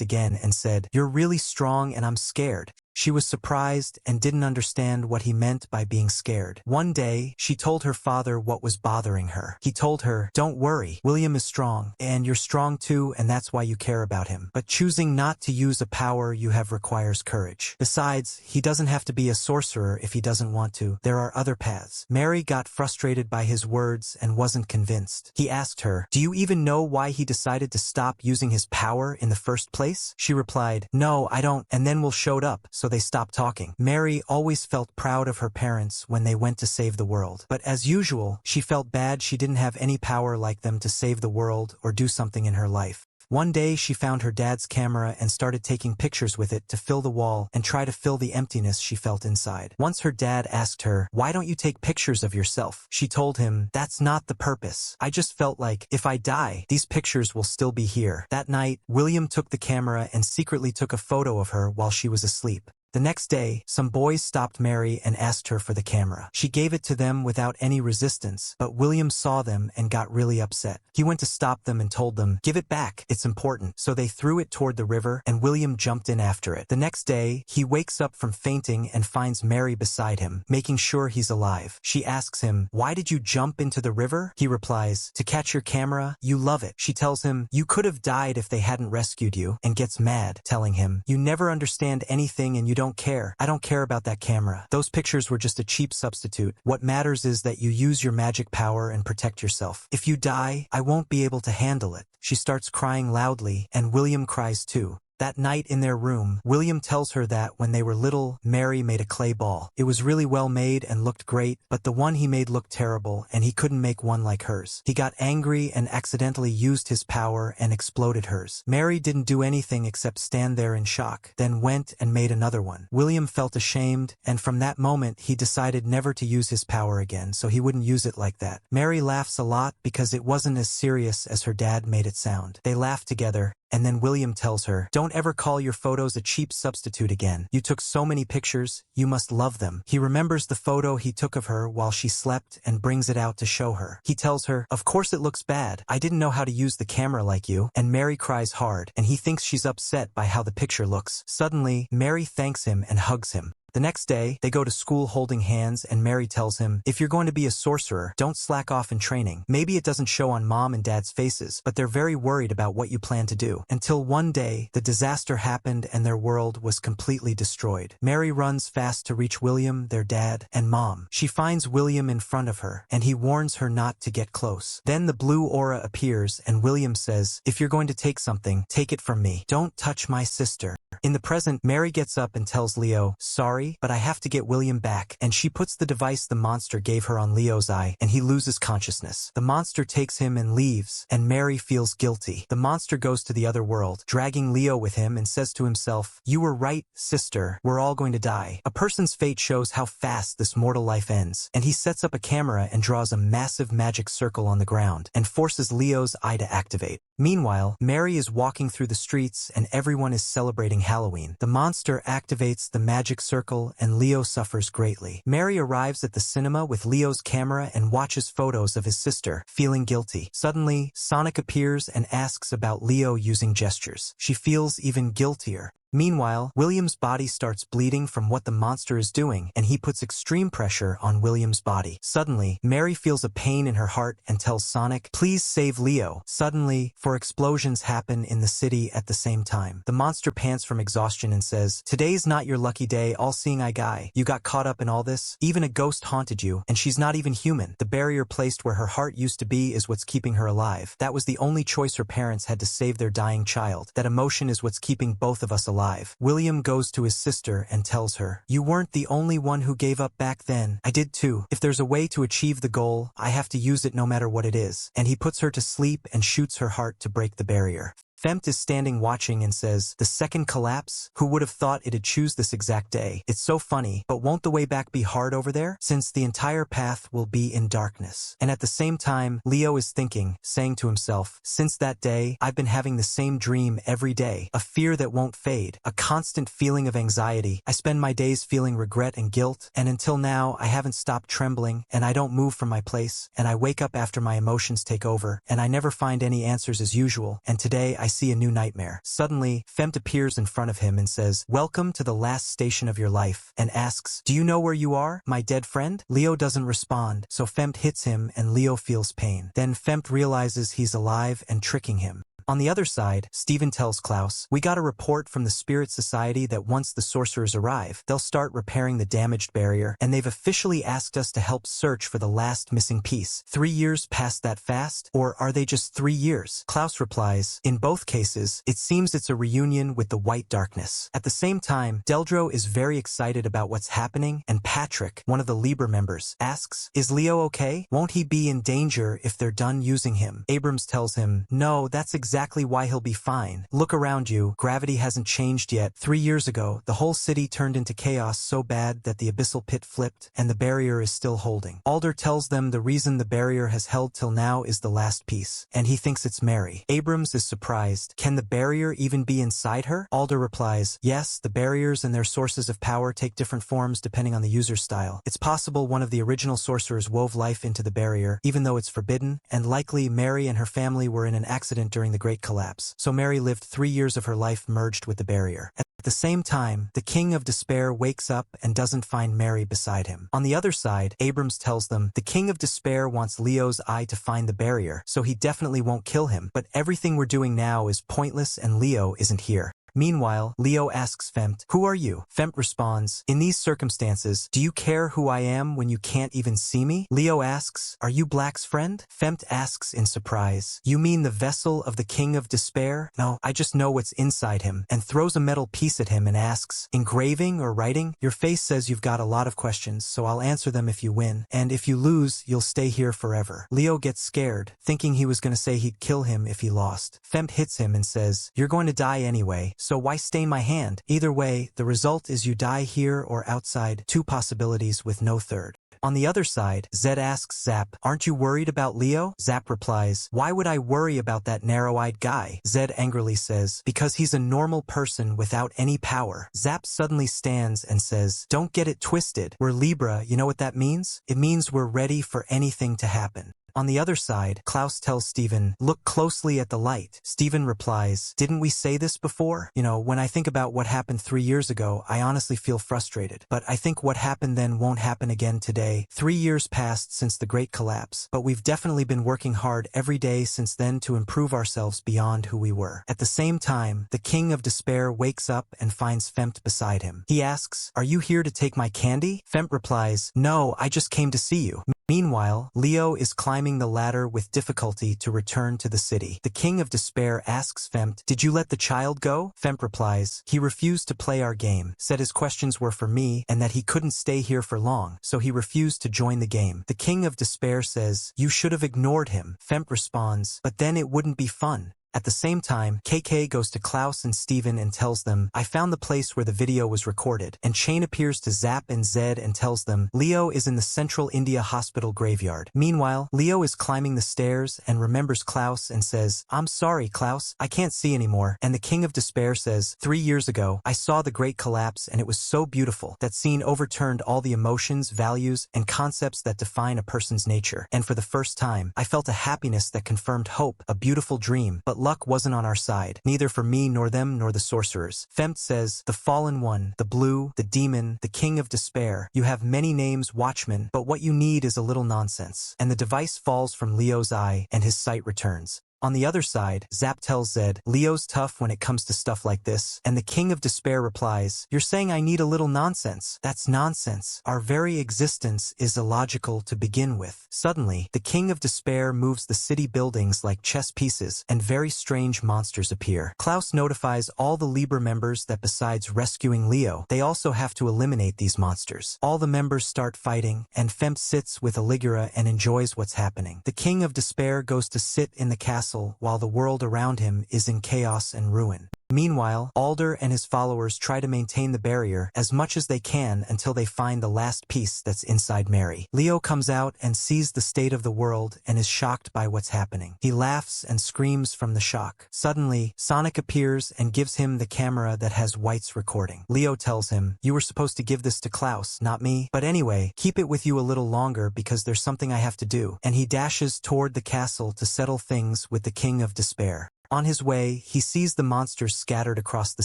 again and said, you're really strong and I'm scared. She was surprised and didn't understand what he meant by being scared. One day, she told her father what was bothering her. He told her, don't worry, William is strong, and you're strong too, and that's why you care about him. But choosing not to use a power you have requires courage. Besides, he doesn't have to be a sorcerer if he doesn't want to. There are other paths. Mary got frustrated by his words and wasn't convinced. He asked her, do you even know why he decided to stop using his power in the first place? She replied, no, I don't, and then Will showed up, so they stopped talking. Mary always felt proud of her parents when they went to save the world. But as usual, she felt bad she didn't have any power like them to save the world or do something in her life. One day, she found her dad's camera and started taking pictures with it to fill the wall and try to fill the emptiness she felt inside. Once her dad asked her, why don't you take pictures of yourself? She told him, that's not the purpose. I just felt like, if I die, these pictures will still be here. That night, William took the camera and secretly took a photo of her while she was asleep. The next day, some boys stopped Mary and asked her for the camera. She gave it to them without any resistance, but William saw them and got really upset. He went to stop them and told them, give it back, it's important. So they threw it toward the river, and William jumped in after it. The next day, he wakes up from fainting and finds Mary beside him, making sure he's alive. She asks him, why did you jump into the river? He replies, to catch your camera, you love it. She tells him, you could have died if they hadn't rescued you, and gets mad, telling him, you never understand anything and you don't care. I don't care about that camera. Those pictures were just a cheap substitute. What matters is that you use your magic power and protect yourself. If you die, I won't be able to handle it. She starts crying loudly, and William cries too. That night in their room, William tells her that when they were little, Mary made a clay ball. It was really well made and looked great, but the one he made looked terrible and he couldn't make one like hers. He got angry and accidentally used his power and exploded hers. Mary didn't do anything except stand there in shock, then went and made another one. William felt ashamed, and from that moment he decided never to use his power again, so he wouldn't use it like that. Mary laughs a lot because it wasn't as serious as her dad made it sound. They laugh together, and then William tells her, "Don't ever call your photos a cheap substitute again. You took so many pictures, you must love them." He remembers the photo he took of her while she slept and brings it out to show her. He tells her, "Of course it looks bad. I didn't know how to use the camera like you." And Mary cries hard, and he thinks she's upset by how the picture looks. Suddenly, Mary thanks him and hugs him. The next day, they go to school holding hands, and Mary tells him, "If you're going to be a sorcerer, don't slack off in training. Maybe it doesn't show on mom and dad's faces, but they're very worried about what you plan to do." Until one day, the disaster happened and their world was completely destroyed. Mary runs fast to reach William, their dad, and mom. She finds William in front of her, and he warns her not to get close. Then the blue aura appears, and William says, "If you're going to take something, take it from me. Don't touch my sister." In the present, Mary gets up and tells Leo, "Sorry, but I have to get William back," and she puts the device the monster gave her on Leo's eye, and he loses consciousness. The monster takes him and leaves, and Mary feels guilty. The monster goes to the other world, dragging Leo with him, and says to himself, "You were right, sister, we're all going to die." A person's fate shows how fast this mortal life ends, and he sets up a camera and draws a massive magic circle on the ground, and forces Leo's eye to activate. Meanwhile, Mary is walking through the streets and everyone is celebrating Halloween. The monster activates the magic circle and Leo suffers greatly. Mary arrives at the cinema with Leo's camera and watches photos of his sister, feeling guilty. Suddenly, Sonic appears and asks about Leo using gestures. She feels even guiltier. Meanwhile, William's body starts bleeding from what the monster is doing, and he puts extreme pressure on William's body. Suddenly, Mary feels a pain in her heart and tells Sonic, "Please save Leo." Suddenly, 4 explosions happen in the city at the same time. The monster pants from exhaustion and says, "Today's not your lucky day, all-seeing eye guy. You got caught up in all this? Even a ghost haunted you, and she's not even human. The barrier placed where her heart used to be is what's keeping her alive. That was the only choice her parents had to save their dying child. That emotion is what's keeping both of us alive." William goes to his sister and tells her, "You weren't the only one who gave up back then. I did too. If there's a way to achieve the goal, I have to use it no matter what it is." And he puts her to sleep and shoots her heart to break the barrier. Fempt is standing watching and says, "The second collapse? Who would have thought it'd choose this exact day? It's so funny, but won't the way back be hard over there? Since the entire path will be in darkness." And at the same time, Leo is thinking, saying to himself, "Since that day, I've been having the same dream every day. A fear that won't fade. A constant feeling of anxiety. I spend my days feeling regret and guilt, and until now, I haven't stopped trembling, and I don't move from my place, and I wake up after my emotions take over, and I never find any answers as usual, and today I see a new nightmare." Suddenly, Fempt appears in front of him and says, "Welcome to the last station of your life," and asks, "Do you know where you are, my dead friend?" Leo doesn't respond, so Fempt hits him and Leo feels pain. Then Fempt realizes he's alive and tricking him. On the other side, Steven tells Klaus, "We got a report from the Spirit Society that once the sorcerers arrive, they'll start repairing the damaged barrier, and they've officially asked us to help search for the last missing piece. 3 years passed that fast? Or are they just 3 years? Klaus replies, "In both cases, it seems it's a reunion with the White Darkness." At the same time, Deldro is very excited about what's happening, and Patrick, one of the Libra members, asks, "Is Leo okay? Won't he be in danger if they're done using him?" Abrams tells him, "No, that's exactly why he'll be fine. Look around you, gravity hasn't changed yet. 3 years ago, the whole city turned into chaos so bad that the abyssal pit flipped, and the barrier is still holding." Alder tells them the reason the barrier has held till now is the last piece, and he thinks it's Mary. Abrams is surprised. Can the barrier even be inside her? Alder replies, "Yes, the barriers and their sources of power take different forms depending on the user's style. It's possible one of the original sorcerers wove life into the barrier, even though it's forbidden, and likely Mary and her family were in an accident during the Great Collapse. So Mary lived 3 years of her life merged with the barrier." At the same time, the King of Despair wakes up and doesn't find Mary beside him. On the other side, Abrams tells them the King of Despair wants Leo's eye to find the barrier, so he definitely won't kill him, but everything we're doing now is pointless and Leo isn't here. Meanwhile, Leo asks Fempt, "Who are you?" Fempt responds, "In these circumstances, do you care who I am when you can't even see me?" Leo asks, "Are you Black's friend?" Fempt asks in surprise, "You mean the vessel of the King of Despair?" "No, I just know what's inside him," and throws a metal piece at him and asks, "Engraving or writing? Your face says you've got a lot of questions, so I'll answer them if you win, and if you lose, you'll stay here forever." Leo gets scared, thinking he was going to say he'd kill him if he lost. Fempt hits him and says, "You're going to die anyway, so why stain my hand? Either way, the result is you die here or outside, two possibilities with no third." On the other side, Zed asks Zap, "Aren't you worried about Leo?" Zap replies, "Why would I worry about that narrow-eyed guy?" Zed angrily says, "Because he's a normal person without any power." Zap suddenly stands and says, "Don't get it twisted. We're Libra, you know what that means? It means we're ready for anything to happen." On the other side, Klaus tells Steven, "Look closely at the light." Steven replies, "Didn't we say this before? You know, when I think about what happened 3 years ago, I honestly feel frustrated. But I think what happened then won't happen again today. 3 years passed since the Great Collapse, but we've definitely been working hard every day since then to improve ourselves beyond who we were." At the same time, the King of Despair wakes up and finds Fempt beside him. He asks, "Are you here to take my candy?" Fempt replies, "No, I just came to see you." Meanwhile, Leo is climbing the ladder with difficulty to return to the city. The King of Despair asks Fempt, "Did you let the child go?" Fempt replies, "He refused to play our game, said his questions were for me and that he couldn't stay here for long, so he refused to join the game." The King of Despair says, "You should have ignored him." Fempt responds, "But then it wouldn't be fun." At the same time, KK goes to Klaus and Steven and tells them, "I found the place where the video was recorded," and Chain appears to Zap and Zed and tells them, Leo is in the Central India Hospital graveyard. Meanwhile, Leo is climbing the stairs and remembers Klaus and says, "I'm sorry, Klaus, I can't see anymore." And the King of Despair says, "3 years ago, I saw the Great Collapse and it was so beautiful. That scene overturned all the emotions, values, and concepts that define a person's nature. And for the first time, I felt a happiness that confirmed hope, a beautiful dream, but luck wasn't on our side, neither for me nor them nor the sorcerers." Fempt says, "The Fallen One, the Blue, the Demon, the King of Despair. You have many names, Watchman, but what you need is a little nonsense." And the device falls from Leo's eye and his sight returns. On the other side, Zap tells Zed, "Leo's tough when it comes to stuff like this." And the King of Despair replies, "You're saying I need a little nonsense? That's nonsense. Our very existence is illogical to begin with." Suddenly, the King of Despair moves the city buildings like chess pieces, and very strange monsters appear. Klaus notifies all the Libra members that besides rescuing Leo, they also have to eliminate these monsters. All the members start fighting, and Fempt sits with Aligura and enjoys what's happening. The King of Despair goes to sit in the castle while the world around him is in chaos and ruin. Meanwhile, Alder and his followers try to maintain the barrier as much as they can until they find the last piece that's inside Mary. Leo comes out and sees the state of the world and is shocked by what's happening. He laughs and screams from the shock. Suddenly, Sonic appears and gives him the camera that has White's recording. Leo tells him, "You were supposed to give this to Klaus, not me. But anyway, keep it with you a little longer because there's something I have to do." And he dashes toward the castle to settle things with the King of Despair. On his way, he sees the monsters scattered across the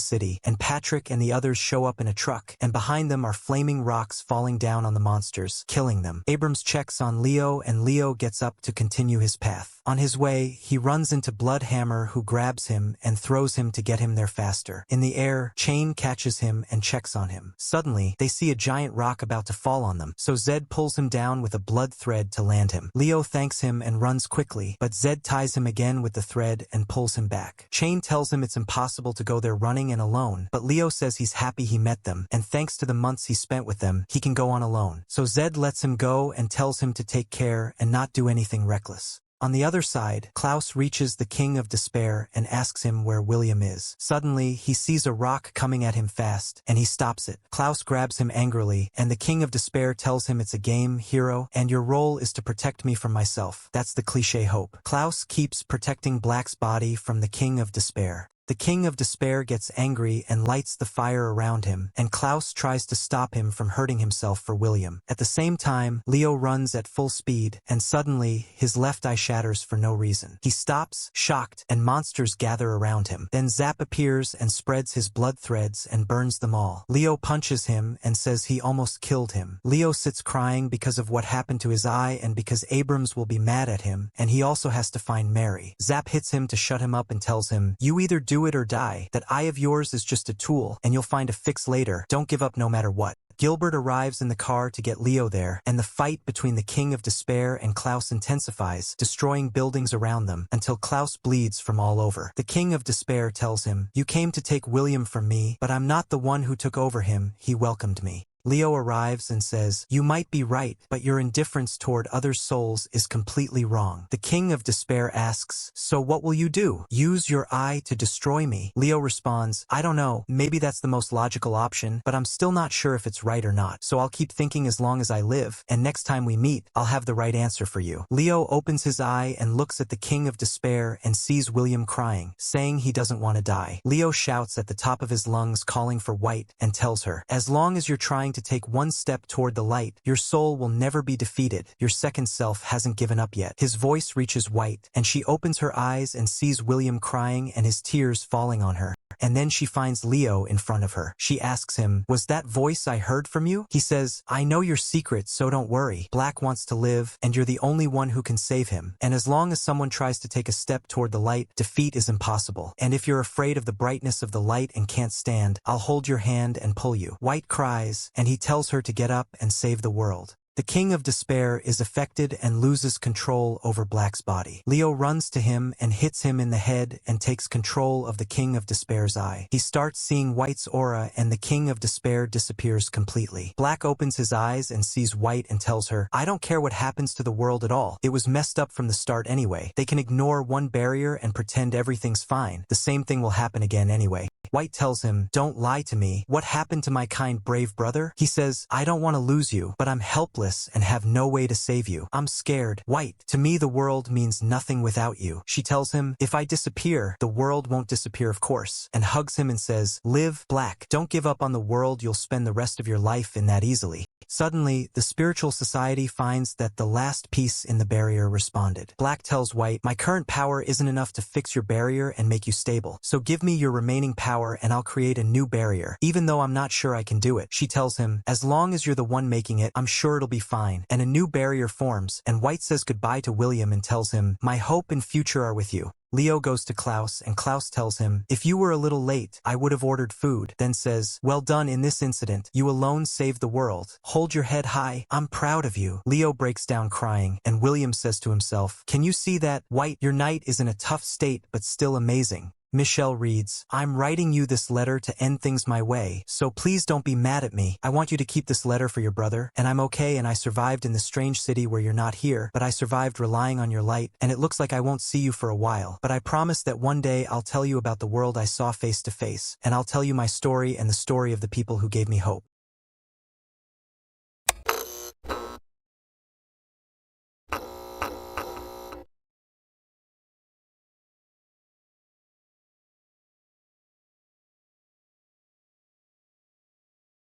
city, and Patrick and the others show up in a truck, and behind them are flaming rocks falling down on the monsters, killing them. Abrams checks on Leo, and Leo gets up to continue his path. On his way, he runs into Bloodhammer, who grabs him and throws him to get him there faster. In the air, Chain catches him and checks on him. Suddenly, they see a giant rock about to fall on them, so Zed pulls him down with a blood thread to land him. Leo thanks him and runs quickly, but Zed ties him again with the thread and pulls him back. Chain tells him it's impossible to go there running and alone, but Leo says he's happy he met them, and thanks to the months he spent with them, he can go on alone. So Zed lets him go and tells him to take care and not do anything reckless. On the other side, Klaus reaches the King of Despair and asks him where William is. Suddenly, he sees a rock coming at him fast, and he stops it. Klaus grabs him angrily, and the King of Despair tells him it's a game, hero, and your role is to protect me from myself. That's the cliché hope. Klaus keeps protecting Black's body from the King of Despair. The King of Despair gets angry and lights the fire around him, and Klaus tries to stop him from hurting himself for William. At the same time, Leo runs at full speed, and suddenly, his left eye shatters for no reason. He stops, shocked, and monsters gather around him. Then Zap appears and spreads his blood threads and burns them all. Leo punches him and says he almost killed him. Leo sits crying because of what happened to his eye and because Abrams will be mad at him, and he also has to find Mary. Zap hits him to shut him up and tells him, "You either do do it or die. That eye of yours is just a tool, and you'll find a fix later. Don't give up no matter what. Gilbert arrives in the car to get Leo there, and the fight between the King of Despair and Klaus intensifies, destroying buildings around them, until Klaus bleeds from all over. The King of Despair tells him, "You came to take William from me, but I'm not the one who took over him. He welcomed me." Leo arrives and says, "You might be right, but your indifference toward other souls is completely wrong." The King of Despair asks, "So what will you do? Use your eye to destroy me?" Leo responds, "I don't know, maybe that's the most logical option, but I'm still not sure if it's right or not, so I'll keep thinking as long as I live, and next time we meet, I'll have the right answer for you." Leo opens his eye and looks at the King of Despair and sees William crying, saying he doesn't want to die. Leo shouts at the top of his lungs, calling for White, and tells her, "As long as you're trying to take one step toward the light, your soul will never be defeated. Your second self hasn't given up yet." His voice reaches White, and she opens her eyes and sees William crying and his tears falling on her. And then she finds Leo in front of her. She asks him, "Was that voice I heard from you?" He says, "I know your secret, so don't worry. Black wants to live, and you're the only one who can save him. And as long as someone tries to take a step toward the light, defeat is impossible. And if you're afraid of the brightness of the light and can't stand, I'll hold your hand and pull you." White cries, and he tells her to get up and save the world. The King of Despair is affected and loses control over Black's body. Leo runs to him and hits him in the head and takes control of the King of Despair's eye. He starts seeing White's aura, and the King of Despair disappears completely. Black opens his eyes and sees White and tells her, "I don't care what happens to the world at all. It was messed up from the start anyway. They can ignore one barrier and pretend everything's fine. The same thing will happen again anyway." White tells him, "Don't lie to me. What happened to my kind brave brother?" He says, "I don't want to lose you, but I'm helpless and have no way to save you. I'm scared. White, to me the world means nothing without you." She tells him, "If I disappear, the world won't disappear of course," and hugs him and says, "Live, Black. Don't give up on the world. You'll spend the rest of your life in that easily." Suddenly, the spiritual society finds that the last piece in the barrier responded. Black tells White, "My current power isn't enough to fix your barrier and make you stable. So give me your remaining power and I'll create a new barrier, even though I'm not sure I can do it." She tells him, "As long as you're the one making it, I'm sure it'll be fine." And a new barrier forms, and White says goodbye to William and tells him, "My hope and future are with you." Leo goes to Klaus, and Klaus tells him, "If you were a little late, I would have ordered food," then says, "Well done in this incident. You alone saved the world. Hold your head high. I'm proud of you." Leo breaks down crying, and William says to himself, "Can you see that? White, your knight is in a tough state, but still amazing." Michelle reads, "I'm writing you this letter to end things my way, so please don't be mad at me. I want you to keep this letter for your brother, and I'm okay, and I survived in the strange city where you're not here, but I survived relying on your light, and it looks like I won't see you for a while, but I promise that one day I'll tell you about the world I saw face to face, and I'll tell you my story and the story of the people who gave me hope.